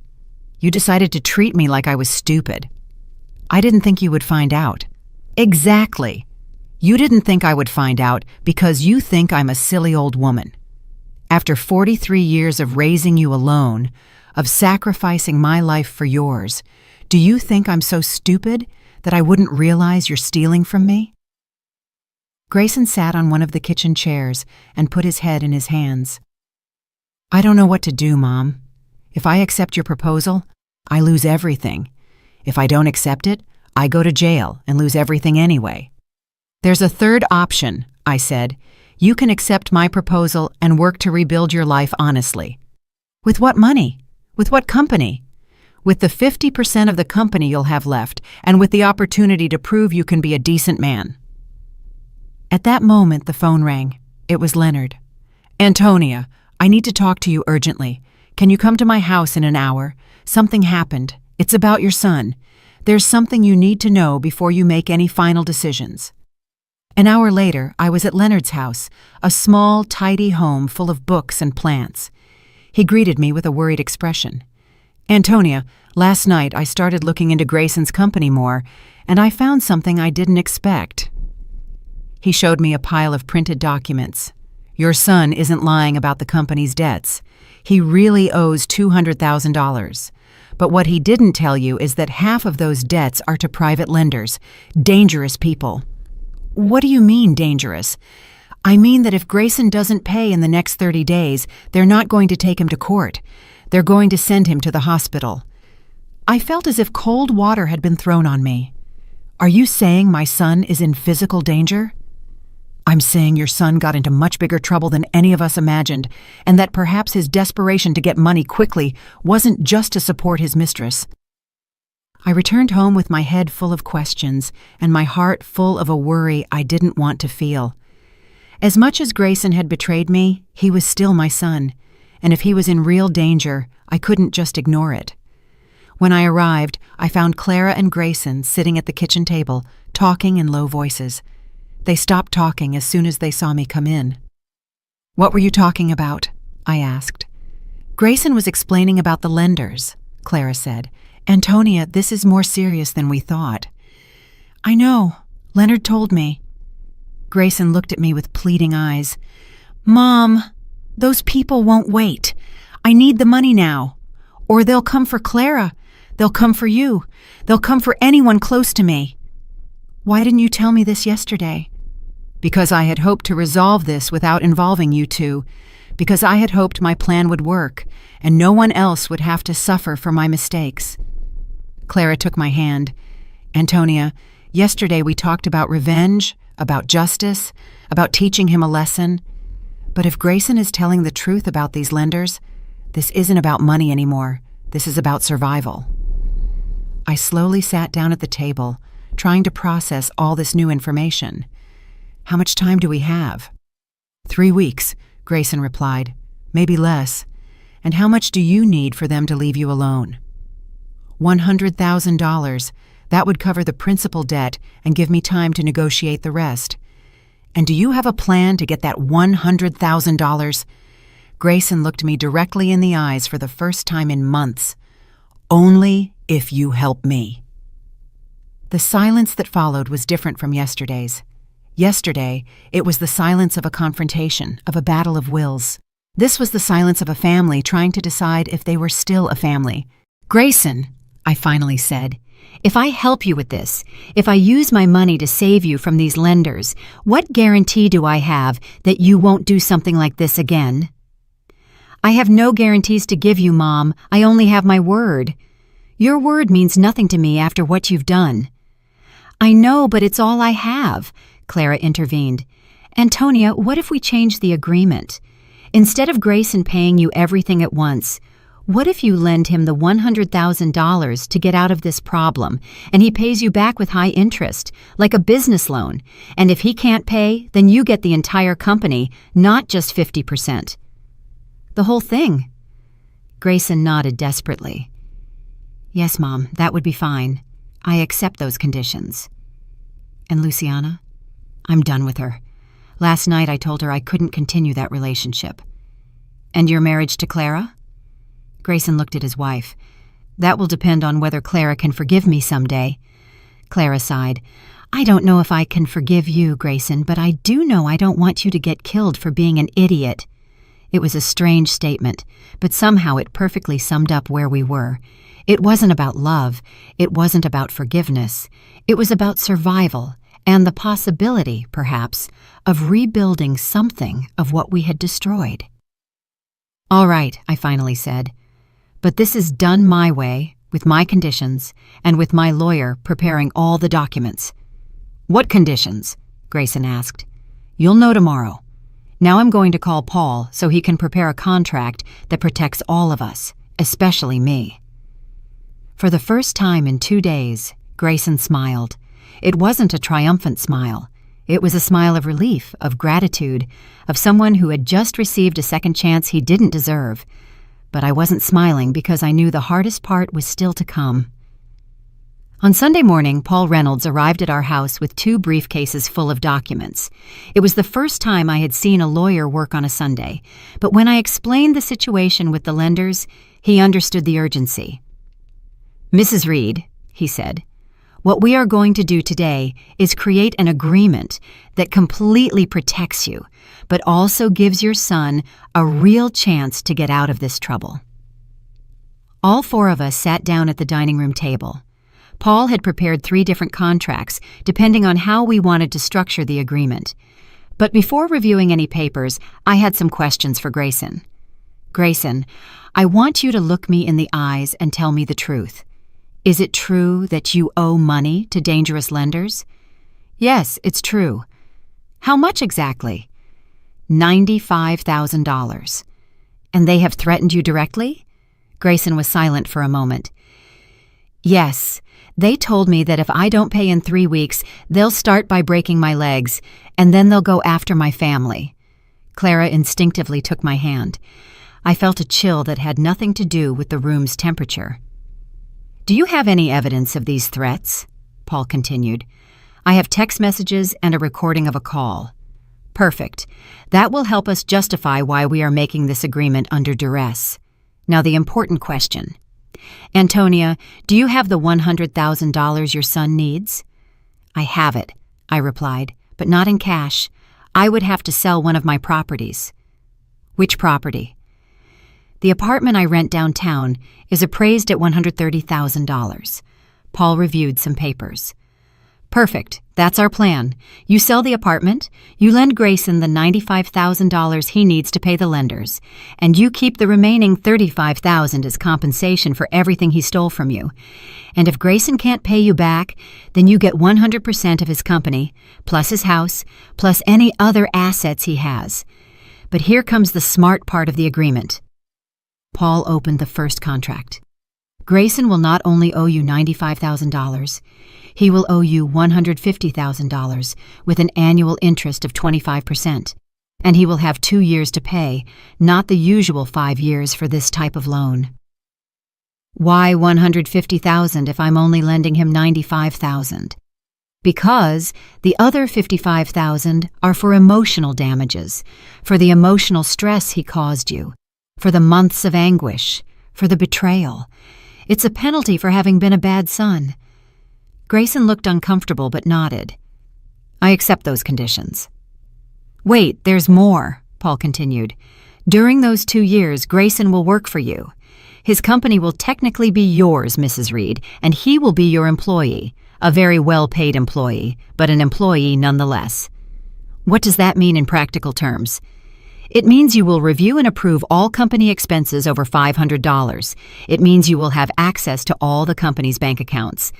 You decided to treat me like I was stupid. I didn't think you would find out." "Exactly. You didn't think I would find out because you think I'm a silly old woman. After 43 years of raising you alone, of sacrificing my life for yours, do you think I'm so stupid that I wouldn't realize you're stealing from me?" Grayson sat on one of the kitchen chairs and put his head in his hands. "I don't know what to do, Mom. If I accept your proposal, I lose everything. If I don't accept it, I go to jail and lose everything anyway." "There's a third option," I said. "You can accept my proposal and work to rebuild your life honestly." "With what money? With what company?" "With the 50% of the company you'll have left, and with the opportunity to prove you can be a decent man." At that moment, the phone rang. It was Leonard. "Antonia, I need to talk to you urgently. Can you come to my house in an hour? Something happened. It's about your son. There's something you need to know before you make any final decisions." An hour later, I was at Leonard's house, a small, tidy home full of books and plants. He greeted me with a worried expression. "Antonia, last night I started looking into Grayson's company more, and I found something I didn't expect." He showed me a pile of printed documents. "Your son isn't lying about the company's debts. He really owes $200,000. But what he didn't tell you is that half of those debts are to private lenders, dangerous people." "What do you mean, dangerous?" "I mean that if Grayson doesn't pay in the next 30 days, they're not going to take him to court. They're going to send him to the hospital." I felt as if cold water had been thrown on me. "Are you saying my son is in physical danger?" "I'm saying your son got into much bigger trouble than any of us imagined, and that perhaps his desperation to get money quickly wasn't just to support his mistress." I returned home with my head full of questions and my heart full of a worry I didn't want to feel. As much as Grayson had betrayed me, he was still my son, and if he was in real danger, I couldn't just ignore it. When I arrived, I found Clara and Grayson sitting at the kitchen table, talking in low voices. They stopped talking as soon as they saw me come in. "What were you talking about?" I asked. "Grayson was explaining about the lenders," Clara said. "Antonia, this is more serious than we thought." "I know. Leonard told me." Grayson looked at me with pleading eyes. "Mom, those people won't wait. I need the money now. Or they'll come for Clara. They'll come for you. They'll come for anyone close to me." "Why didn't you tell me this yesterday?" "Because I had hoped to resolve this without involving you two. Because I had hoped my plan would work, and no one else would have to suffer for my mistakes." Clara took my hand. "Antonia, yesterday we talked about revenge, about justice, about teaching him a lesson. But if Grayson is telling the truth about these lenders, this isn't about money anymore. This is about survival." I slowly sat down at the table, trying to process all this new information. "How much time do we have?" 3 weeks, Grayson replied. "Maybe less. And how much do you need for them to leave you alone?" $100,000. That would cover the principal debt and give me time to negotiate the rest. And do you have a plan to get that $100,000? Grayson looked me directly in the eyes for the first time in months. Only if you help me. The silence that followed was different from yesterday's. Yesterday, it was the silence of a confrontation, of a battle of wills. This was the silence of a family trying to decide if they were still a family. Grayson, I finally said, if I help you with this, if I use my money to save you from these lenders, what guarantee do I have that you won't do something like this again? I have no guarantees to give you, Mom. I only have my word. Your word means nothing to me after what you've done. I know, but it's all I have, Clara intervened. Antonia, what if we change the agreement? Instead of Grayson paying you everything at once, what if you lend him the $100,000 to get out of this problem, and he pays you back with high interest, like a business loan, and if he can't pay, then you get the entire company, not just 50%. The whole thing. Grayson nodded desperately. Yes, Mom, that would be fine. I accept those conditions. And Luciana? I'm done with her. Last night I told her I couldn't continue that relationship. And your marriage to Clara? Grayson looked at his wife. That will depend on whether Clara can forgive me someday. Clara sighed. I don't know if I can forgive you, Grayson, but I do know I don't want you to get killed for being an idiot. It was a strange statement, but somehow it perfectly summed up where we were. It wasn't about love. It wasn't about forgiveness. It was about survival and the possibility, perhaps, of rebuilding something of what we had destroyed. All right, I finally said. But this is done my way, with my conditions, and with my lawyer preparing all the documents. What conditions? Grayson asked. You'll know tomorrow. Now I'm going to call Paul so he can prepare a contract that protects all of us, especially me. For the first time in 2 days, Grayson smiled. It wasn't a triumphant smile. It was a smile of relief, of gratitude, of someone who had just received a second chance he didn't deserve. But I wasn't smiling because I knew the hardest part was still to come. On Sunday morning, Paul Reynolds arrived at our house with 2 briefcases full of documents. It was the first time I had seen a lawyer work on a Sunday, but when I explained the situation with the lenders, he understood the urgency. Mrs. Reed, he said, what we are going to do today is create an agreement that completely protects you, but also gives your son a real chance to get out of this trouble. All 4 of us sat down at the dining room table. Paul had prepared 3 different contracts, depending on how we wanted to structure the agreement. But before reviewing any papers, I had some questions for Grayson. Grayson, I want you to look me in the eyes and tell me the truth. Is it true that you owe money to dangerous lenders? Yes, it's true. How much exactly? $95,000. And they have threatened you directly? Grayson was silent for a moment. Yes, they told me that if I don't pay in 3 weeks, they'll start by breaking my legs, and then they'll go after my family. Clara instinctively took my hand. I felt a chill that had nothing to do with the room's temperature. Do you have any evidence of these threats? Paul continued. I have text messages and a recording of a call. Perfect. That will help us justify why we are making this agreement under duress. Now the important question. Antonia, do you have the $100,000 your son needs? I have it, I replied, but not in cash. I would have to sell one of my properties. Which property? The apartment I rent downtown is appraised at $130,000. Paul reviewed some papers. Perfect. That's our plan. You sell the apartment, you lend Grayson the $95,000 he needs to pay the lenders, and you keep the remaining $35,000 as compensation for everything he stole from you. And if Grayson can't pay you back, then you get 100% of his company, plus his house, plus any other assets he has. But here comes the smart part of the agreement. Paul opened the first contract. Grayson will not only owe you $95,000, he will owe you $150,000 with an annual interest of 25%, and he will have 2 years to pay, not the usual 5 years for this type of loan. Why $150,000 if I'm only lending him $95,000? Because the other $55,000 are for emotional damages, for the emotional stress he caused you, for the months of anguish, for the betrayal. It's a penalty for having been a bad son. Grayson looked uncomfortable but nodded. I accept those conditions. Wait, there's more, Paul continued. During those 2 years, Grayson will work for you. His company will technically be yours, Mrs. Reed, and he will be your employee. A very well-paid employee, but an employee nonetheless. What does that mean in practical terms? It means you will review and approve all company expenses over $500. It means you will have access to all the company's bank accounts.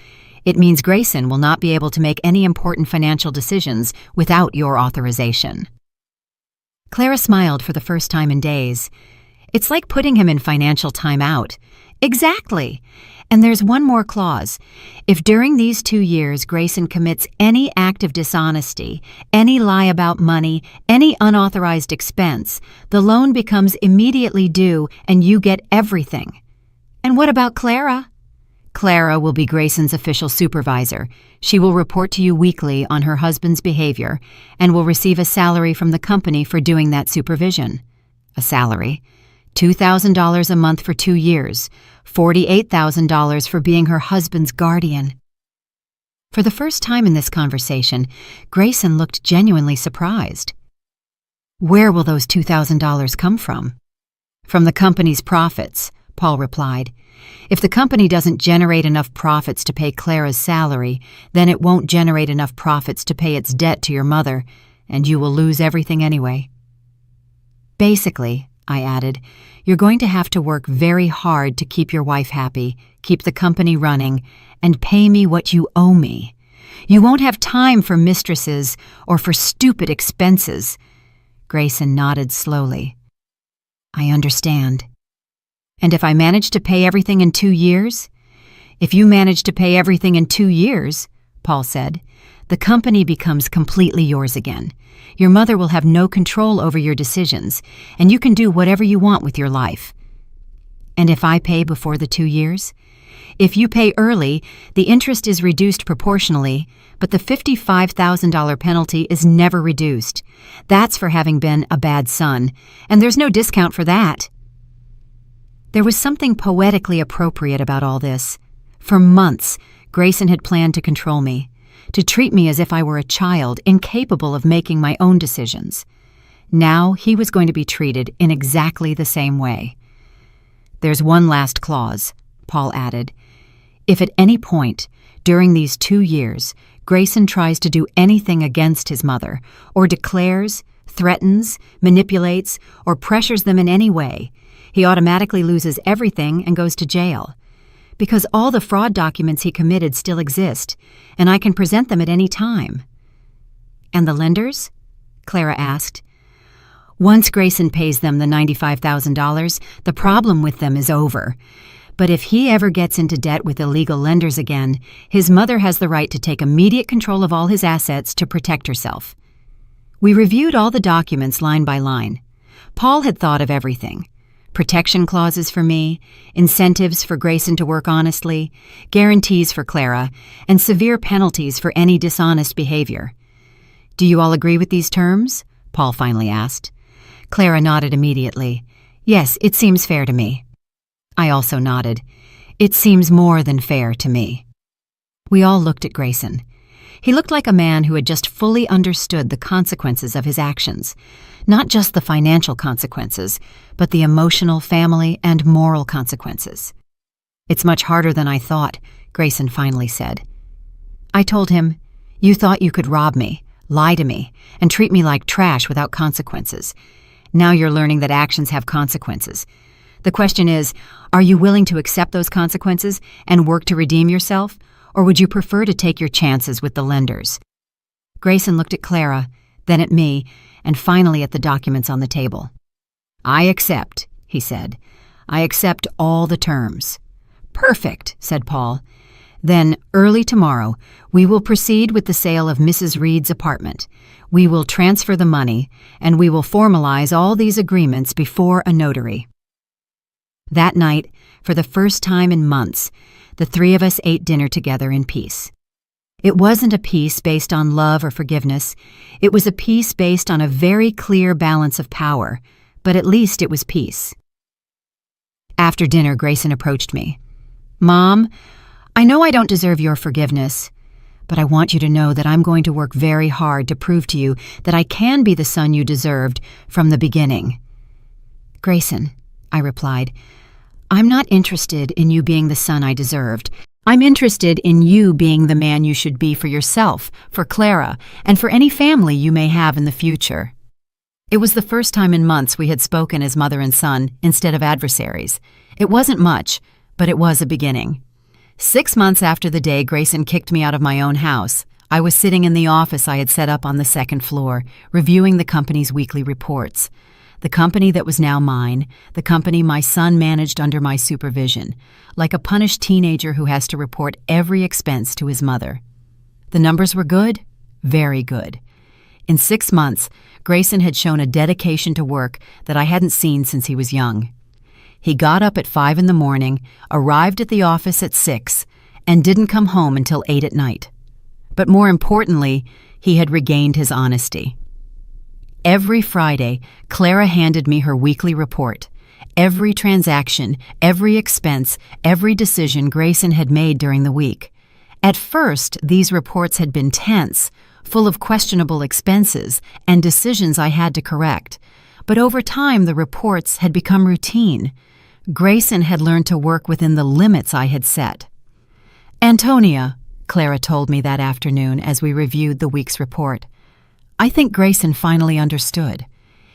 It means Grayson will not be able to make any important financial decisions without your authorization. Clara smiled for the first time in days. It's like putting him in financial timeout. Exactly. And there's one more clause. If during these 2 years Grayson commits any act of dishonesty, any lie about money, any unauthorized expense, the loan becomes immediately due and you get everything. And what about Clara? Clara will be Grayson's official supervisor. She will report to you weekly on her husband's behavior and will receive a salary from the company for doing that supervision. A salary. $2,000 a month for 2 years, $48,000 for being her husband's guardian. For the first time in this conversation, Grayson looked genuinely surprised. Where will those $2,000 come from? From the company's profits, Paul replied. If the company doesn't generate enough profits to pay Clara's salary, then it won't generate enough profits to pay its debt to your mother, and you will lose everything anyway. Basically, I added, you're going to have to work very hard to keep your wife happy, keep the company running, and pay me what you owe me. You won't have time for mistresses or for stupid expenses. Grayson nodded slowly. I understand. And if I manage to pay everything in 2 years? If you manage to pay everything in 2 years, Paul said, the company becomes completely yours again. Your mother will have no control over your decisions, and you can do whatever you want with your life. And if I pay before the 2 years? If you pay early, the interest is reduced proportionally, but the $55,000 penalty is never reduced. That's for having been a bad son, and there's no discount for that. There was something poetically appropriate about all this. For months, Grayson had planned to control me, to treat me as if I were a child, incapable of making my own decisions. Now he was going to be treated in exactly the same way. There's one last clause, Paul added. If at any point, during these 2 years, Grayson tries to do anything against his mother, or declares, threatens, manipulates, or pressures them in any way, he automatically loses everything and goes to jail. Because all the fraud documents he committed still exist, and I can present them at any time. And the lenders? Clara asked. Once Grayson pays them the $95,000, the problem with them is over. But if he ever gets into debt with illegal lenders again, his mother has the right to take immediate control of all his assets to protect herself. We reviewed all the documents line by line. Paul had thought of everything. Protection clauses for me, incentives for Grayson to work honestly, guarantees for Clara, and severe penalties for any dishonest behavior. Do you all agree with these terms? Paul finally asked. Clara nodded immediately. Yes, it seems fair to me. I also nodded. It seems more than fair to me. We all looked at Grayson. He looked like a man who had just fully understood the consequences of his actions, not just the financial consequences, but the emotional, family, and moral consequences. It's much harder than I thought, Grayson finally said. I told him, you thought you could rob me, lie to me, and treat me like trash without consequences. Now you're learning that actions have consequences. The question is, are you willing to accept those consequences and work to redeem yourself? Or would you prefer to take your chances with the lenders? Grayson looked at Clara, then at me, and finally at the documents on the table. I accept, he said. I accept all the terms. Perfect, said Paul. Then, early tomorrow, we will proceed with the sale of Mrs. Reed's apartment. We will transfer the money, and we will formalize all these agreements before a notary. That night, for the first time in months, the three of us ate dinner together in peace. It wasn't a peace based on love or forgiveness. It was a peace based on a very clear balance of power, but at least it was peace. After dinner, Grayson approached me. "Mom, I know I don't deserve your forgiveness, but I want you to know that I'm going to work very hard to prove to you that I can be the son you deserved from the beginning." "Grayson," I replied, "I'm not interested in you being the son I deserved. I'm interested in you being the man you should be for yourself, for Clara, and for any family you may have in the future." It was the first time in months we had spoken as mother and son instead of adversaries. It wasn't much, but it was a beginning. 6 months after the day Grayson kicked me out of my own house, I was sitting in the office I had set up on the second floor, reviewing the company's weekly reports. The company that was now mine, the company my son managed under my supervision, like a punished teenager who has to report every expense to his mother. The numbers were good, very good. In 6 months, Grayson had shown a dedication to work that I hadn't seen since he was young. He got up at 5 in the morning, arrived at the office at 6, and didn't come home until 8 at night. But more importantly, he had regained his honesty. Every Friday, Clara handed me her weekly report. Every transaction, every expense, every decision Grayson had made during the week. At first, these reports had been tense, full of questionable expenses and decisions I had to correct. But over time, the reports had become routine. Grayson had learned to work within the limits I had set. "Antonia," Clara told me that afternoon as we reviewed the week's report, "I think Grayson finally understood.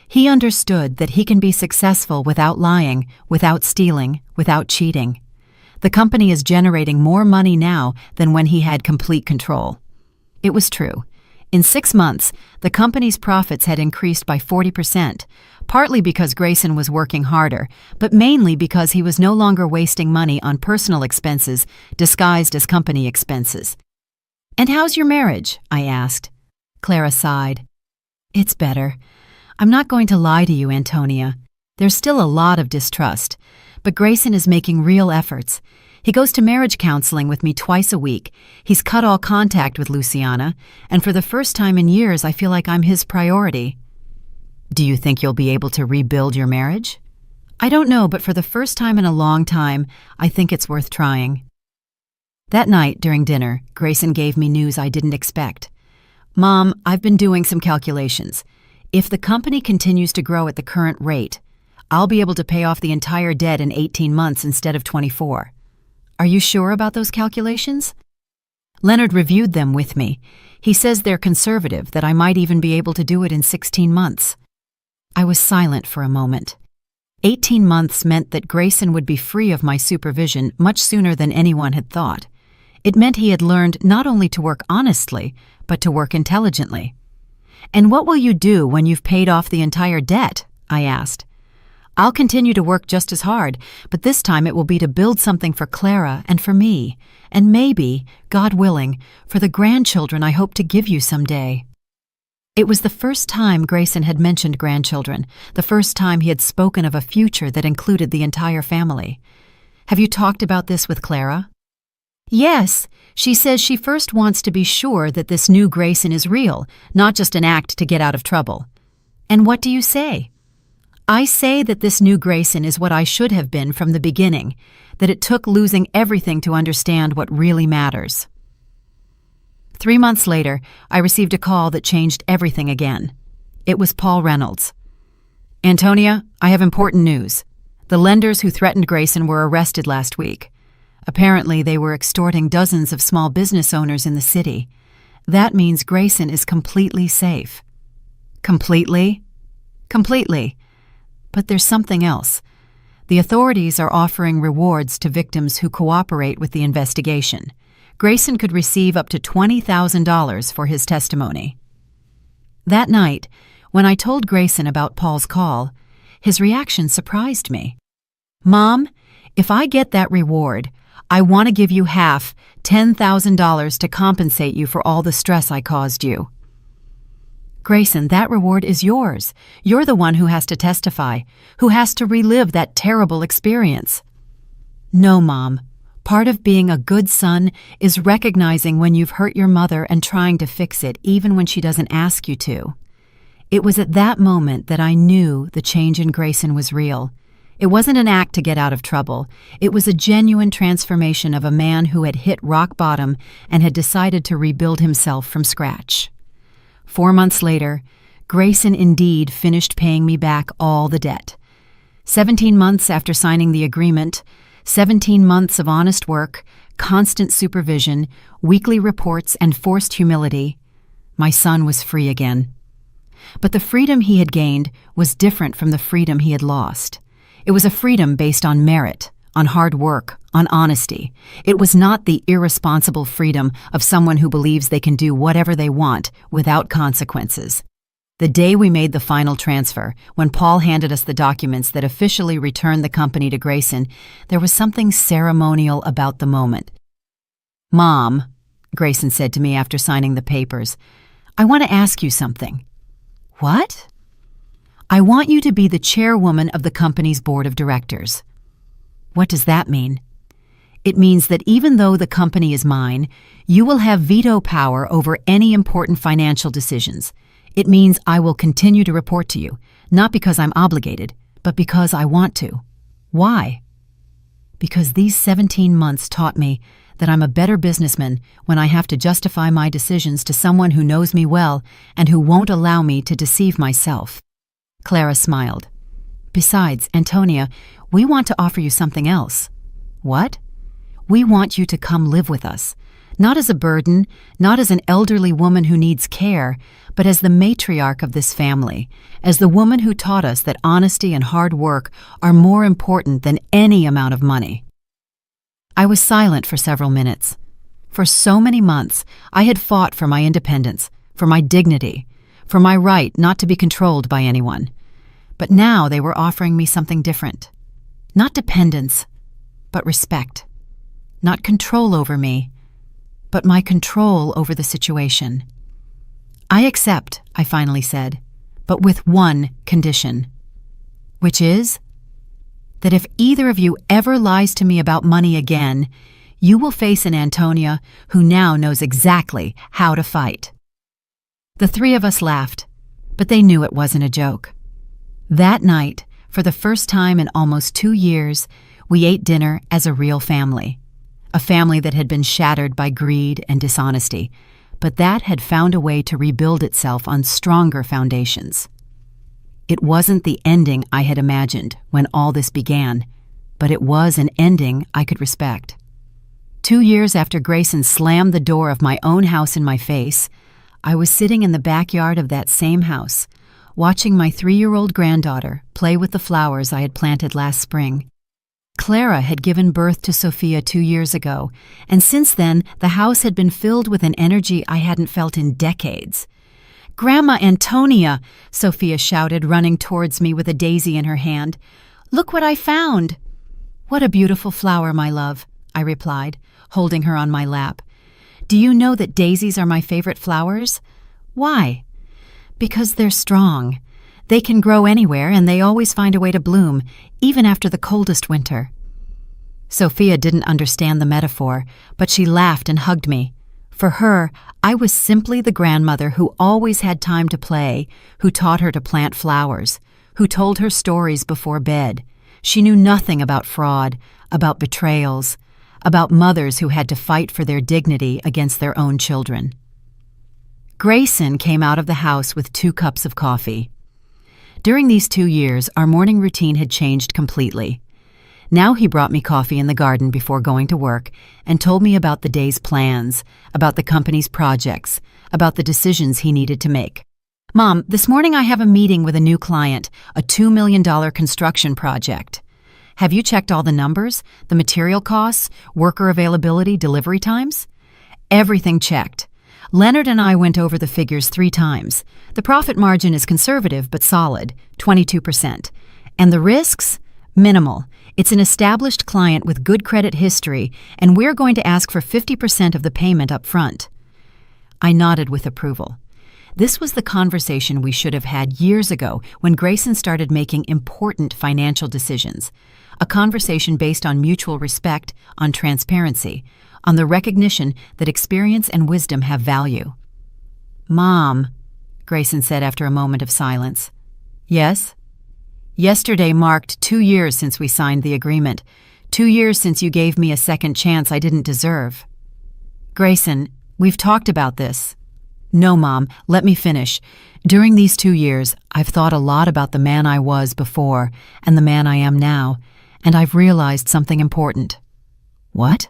He understood that he can be successful without lying, without stealing, without cheating. The company is generating more money now than when he had complete control." It was true. In 6 months, the company's profits had increased by 40%, partly because Grayson was working harder, but mainly because he was no longer wasting money on personal expenses disguised as company expenses. "And how's your marriage?" I asked. Clara sighed. "It's better. I'm not going to lie to you, Antonia. There's still a lot of distrust, but Grayson is making real efforts. He goes to marriage counseling with me twice a week. He's cut all contact with Luciana, and for the first time in years, I feel like I'm his priority." "Do you think you'll be able to rebuild your marriage?" "I don't know, but for the first time in a long time, I think it's worth trying." That night, during dinner, Grayson gave me news I didn't expect. "Mom, I've been doing some calculations. If the company continues to grow at the current rate, I'll be able to pay off the entire debt in 18 months instead of 24. Are you sure about those calculations?" Leonard reviewed them with me. He says they're conservative, that I might even be able to do it in 16 months. I was silent for a moment. 18 months meant that Grayson would be free of my supervision much sooner than anyone had thought. It meant he had learned not only to work honestly, but to work intelligently. "And what will you do when you've paid off the entire debt?" I asked. "I'll continue to work just as hard, but this time it will be to build something for Clara and for me, and maybe, God willing, for the grandchildren I hope to give you someday." It was the first time Grayson had mentioned grandchildren, the first time he had spoken of a future that included the entire family. "Have you talked about this with Clara?" "Yes. She says she first wants to be sure that this new Grayson is real, not just an act to get out of trouble." "And what do you say?" "I say that this new Grayson is what I should have been from the beginning, that it took losing everything to understand what really matters." 3 months later, I received a call that changed everything again. It was Paul Reynolds. "Antonia, I have important news. The lenders who threatened Grayson were arrested last week. Apparently, they were extorting dozens of small business owners in the city. That means Grayson is completely safe." "Completely?" "Completely. But there's something else. The authorities are offering rewards to victims who cooperate with the investigation. Grayson could receive up to $20,000 for his testimony." That night, when I told Grayson about Paul's call, his reaction surprised me. "Mom, if I get that reward, I want to give you half, $10,000 to compensate you for all the stress I caused you." Grayson, that reward is yours. You're the one who has to testify, who has to relive that terrible experience. No, Mom. Part of being a good son is recognizing when you've hurt your mother and trying to fix it even when she doesn't ask you to. It was at that moment that I knew the change in Grayson was real. It wasn't an act to get out of trouble. It was a genuine transformation of a man who had hit rock bottom and had decided to rebuild himself from scratch. 4 months later, Grayson indeed finished paying me back all the debt. 17 months after signing the agreement, 17 months of honest work, constant supervision, weekly reports, and forced humility, my son was free again. But the freedom he had gained was different from the freedom he had lost. It was a freedom based on merit, on hard work, on honesty. It was not the irresponsible freedom of someone who believes they can do whatever they want without consequences. The day we made the final transfer, when Paul handed us the documents that officially returned the company to Grayson, there was something ceremonial about the moment. "Mom," Grayson said to me after signing the papers, "I want to ask you something." "What?" "I want you to be the chairwoman of the company's board of directors." "What does that mean?" "It means that even though the company is mine, you will have veto power over any important financial decisions. It means I will continue to report to you, not because I'm obligated, but because I want to." "Why?" "Because these 17 months taught me that I'm a better businessman when I have to justify my decisions to someone who knows me well and who won't allow me to deceive myself." Clara smiled. "Besides, Antonia, we want to offer you something else." "What?" "We want you to come live with us. Not as a burden, not as an elderly woman who needs care, but as the matriarch of this family, as the woman who taught us that honesty and hard work are more important than any amount of money." I was silent for several minutes. For so many months, I had fought for my independence, for my dignity, for my right not to be controlled by anyone. But now they were offering me something different. Not dependence, but respect. Not control over me, but my control over the situation. "I accept," I finally said, "but with one condition." "Which is?" "That if either of you ever lies to me about money again, you will face an Antonia who now knows exactly how to fight." The three of us laughed, but they knew it wasn't a joke. That night, for the first time in almost 2 years, we ate dinner as a real family. A family that had been shattered by greed and dishonesty, but that had found a way to rebuild itself on stronger foundations. It wasn't the ending I had imagined when all this began, but it was an ending I could respect. 2 years after Grayson slammed the door of my own house in my face, I was sitting in the backyard of that same house, watching my 3-year-old granddaughter play with the flowers I had planted last spring. Clara had given birth to Sophia 2 years ago, and since then the house had been filled with an energy I hadn't felt in decades. "Grandma Antonia," Sophia shouted, running towards me with a daisy in her hand. "Look what I found." "What a beautiful flower, my love," I replied, holding her on my lap. "Do you know that daisies are my favorite flowers?" "Why?" "Because they're strong. They can grow anywhere, and they always find a way to bloom, even after the coldest winter." Sophia didn't understand the metaphor, but she laughed and hugged me. For her, I was simply the grandmother who always had time to play, who taught her to plant flowers, who told her stories before bed. She knew nothing about fraud, about betrayals, about mothers who had to fight for their dignity against their own children. Grayson came out of the house with 2 cups of coffee. During these 2 years, our morning routine had changed completely. Now he brought me coffee in the garden before going to work and told me about the day's plans, about the company's projects, about the decisions he needed to make. "Mom, this morning I have a meeting with a new client, a $2 million construction project. Have you checked all the numbers, the material costs, worker availability, delivery times?" "Everything checked. Leonard and I went over the figures 3 times. The profit margin is conservative but solid, 22%. And the risks? Minimal. It's an established client with good credit history, and we're going to ask for 50% of the payment up front." I nodded with approval. This was the conversation we should have had years ago when Grayson started making important financial decisions. A conversation based on mutual respect, on transparency, on the recognition that experience and wisdom have value. "Mom," Grayson said after a moment of silence. "Yes?" "Yesterday marked 2 years since we signed the agreement. 2 years since you gave me a second chance I didn't deserve." "Grayson, we've talked about this." "No, Mom, let me finish. During these 2 years, I've thought a lot about the man I was before and the man I am now, and I've realized something important." "What?"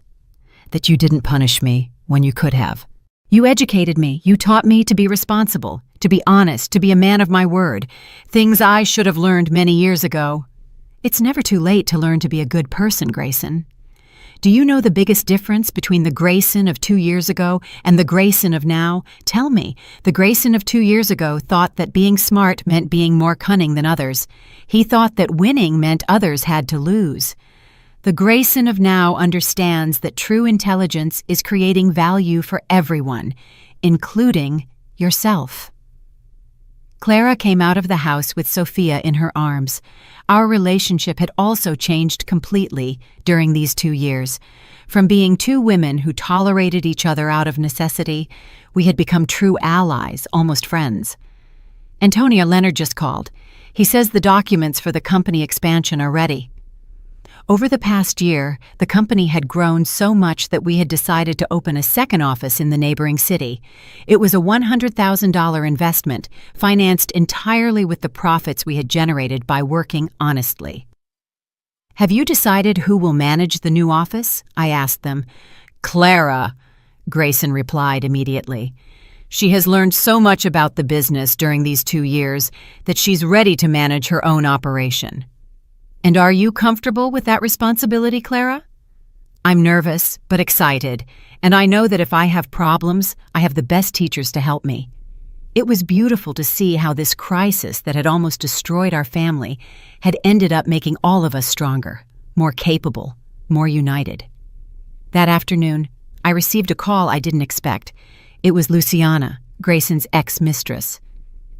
"That you didn't punish me when you could have. You educated me. You taught me to be responsible, to be honest, to be a man of my word. Things I should have learned many years ago. It's never too late to learn to be a good person, Grayson. Do you know the biggest difference between the Grayson of 2 years ago and the Grayson of now? Tell me. The Grayson of 2 years ago thought that being smart meant being more cunning than others. He thought that winning meant others had to lose. The Grayson of now understands that true intelligence is creating value for everyone, including yourself." Clara came out of the house with Sophia in her arms. Our relationship had also changed completely during these 2 years. From being two women who tolerated each other out of necessity, we had become true allies, almost friends. "Antonia, Leonard just called. He says the documents for the company expansion are ready." Over the past year, the company had grown so much that we had decided to open a second office in the neighboring city. It was a $100,000 investment, financed entirely with the profits we had generated by working honestly. "Have you decided who will manage the new office?" I asked them. "Clara," Grayson replied immediately. "She has learned so much about the business during these 2 years that she's ready to manage her own operation." "And are you comfortable with that responsibility, Clara?" "I'm nervous, but excited, and I know that if I have problems, I have the best teachers to help me." It was beautiful to see how this crisis that had almost destroyed our family had ended up making all of us stronger, more capable, more united. That afternoon, I received a call I didn't expect. It was Luciana, Grayson's ex-mistress.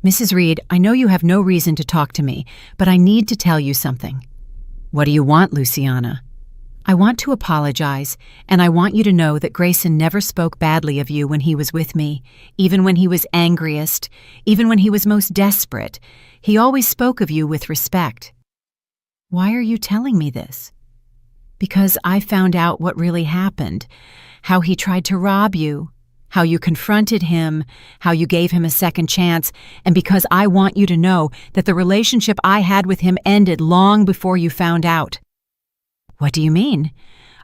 "Mrs. Reed, I know you have no reason to talk to me, but I need to tell you something." "What do you want, Luciana?" "I want to apologize, and I want you to know that Grayson never spoke badly of you when he was with me, even when he was angriest, even when he was most desperate. He always spoke of you with respect." "Why are you telling me this?" "Because I found out what really happened, how he tried to rob you, how you confronted him, how you gave him a second chance, and because I want you to know that the relationship I had with him ended long before you found out." "What do you mean?"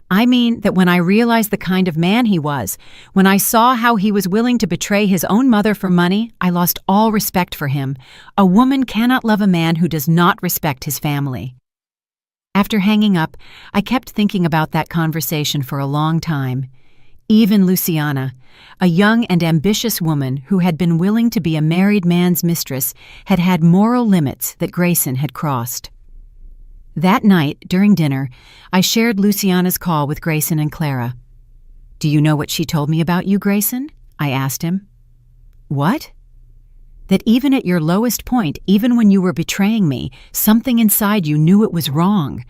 "I mean that when I realized the kind of man he was, when I saw how he was willing to betray his own mother for money, I lost all respect for him. A woman cannot love a man who does not respect his family." After hanging up, I kept thinking about that conversation for a long time. Even Luciana, a young and ambitious woman who had been willing to be a married man's mistress, had had moral limits that Grayson had crossed. That night, during dinner, I shared Luciana's call with Grayson and Clara. "Do you know what she told me about you, Grayson?" I asked him. "What?" "That even at your lowest point, even when you were betraying me, something inside you knew it was wrong.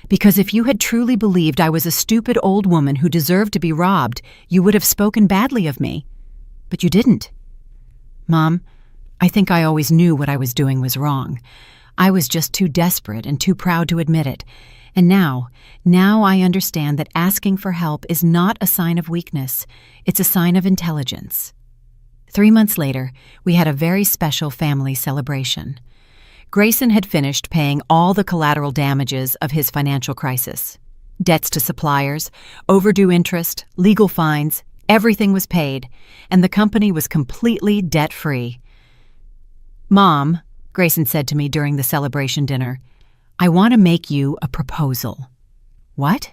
Because if you had truly believed I was a stupid old woman who deserved to be robbed, you would have spoken badly of me. But you didn't." "Mom, I think I always knew what I was doing was wrong. I was just too desperate and too proud to admit it. And now I understand that asking for help is not a sign of weakness. It's a sign of intelligence." 3 months later, we had a very special family celebration. Grayson had finished paying all the collateral damages of his financial crisis. Debts to suppliers, overdue interest, legal fines, everything was paid, and the company was completely debt-free. "Mom," Grayson said to me during the celebration dinner, "I want to make you a proposal." "What?"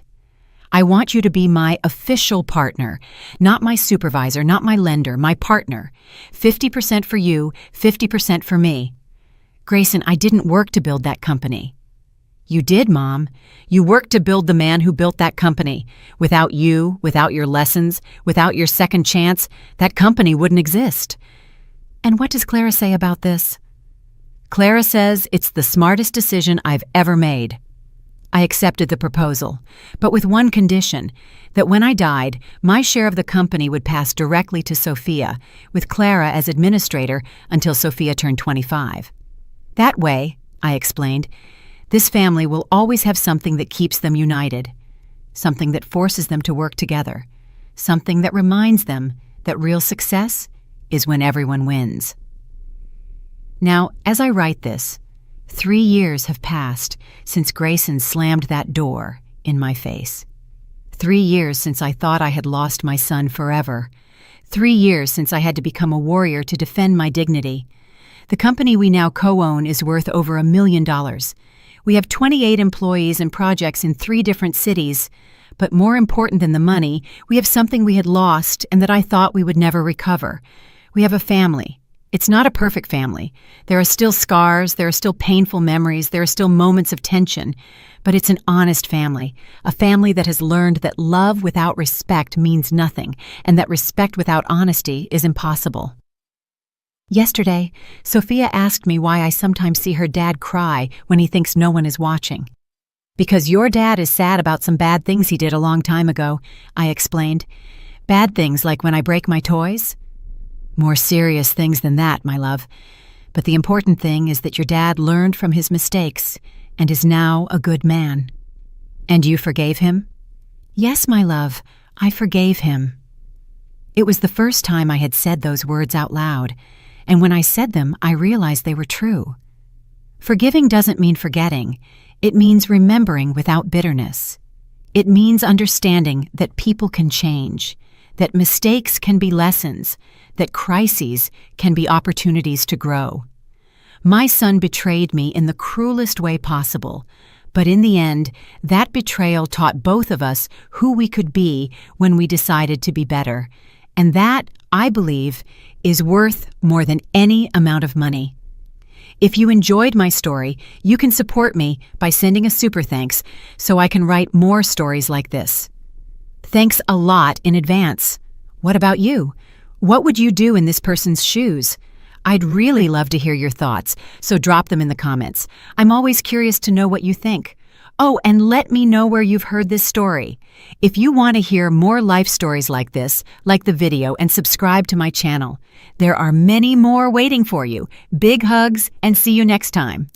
"I want you to be my official partner, not my supervisor, not my lender, my partner. 50% for you, 50% for me." "Grayson, I didn't work to build that company." "You did, Mom. You worked to build the man who built that company. Without you, without your lessons, without your second chance, that company wouldn't exist." And what does Clara say about this? Clara says it's the smartest decision I've ever made. I accepted the proposal, but with one condition, that when I died, my share of the company would pass directly to Sophia, with Clara as administrator until Sophia turned 25. That way, I explained, this family will always have something that keeps them united, something that forces them to work together, something that reminds them that real success is when everyone wins. Now, as I write this, 3 years have passed since Grayson slammed that door in my face. 3 years since I thought I had lost my son forever. 3 years since I had to become a warrior to defend my dignity. The company we now co-own is worth over $1 million. We have 28 employees and projects in 3 different cities. But more important than the money, we have something we had lost and that I thought we would never recover. We have a family. It's not a perfect family. There are still scars, there are still painful memories, there are still moments of tension. But it's an honest family, a family that has learned that love without respect means nothing, and that respect without honesty is impossible. Yesterday, Sophia asked me why I sometimes see her dad cry when he thinks no one is watching. Because your dad is sad about some bad things he did a long time ago, I explained. Bad things like when I break my toys? More serious things than that, my love. But the important thing is that your dad learned from his mistakes and is now a good man. And you forgave him? Yes, my love, I forgave him. It was the first time I had said those words out loud, and when I said them, I realized they were true. Forgiving doesn't mean forgetting. It means remembering without bitterness. It means understanding that people can change, that mistakes can be lessons, that crises can be opportunities to grow. My son betrayed me in the cruelest way possible, but in the end, that betrayal taught both of us who we could be when we decided to be better. And that, I believe, is worth more than any amount of money. If you enjoyed my story, you can support me by sending a super thanks so I can write more stories like this. Thanks a lot in advance. What about you? What would you do in this person's shoes? I'd really love to hear your thoughts, so drop them in the comments. I'm always curious to know what you think. Oh, and let me know where you've heard this story. If you want to hear more life stories like this, like the video and subscribe to my channel. There are many more waiting for you. Big hugs and see you next time.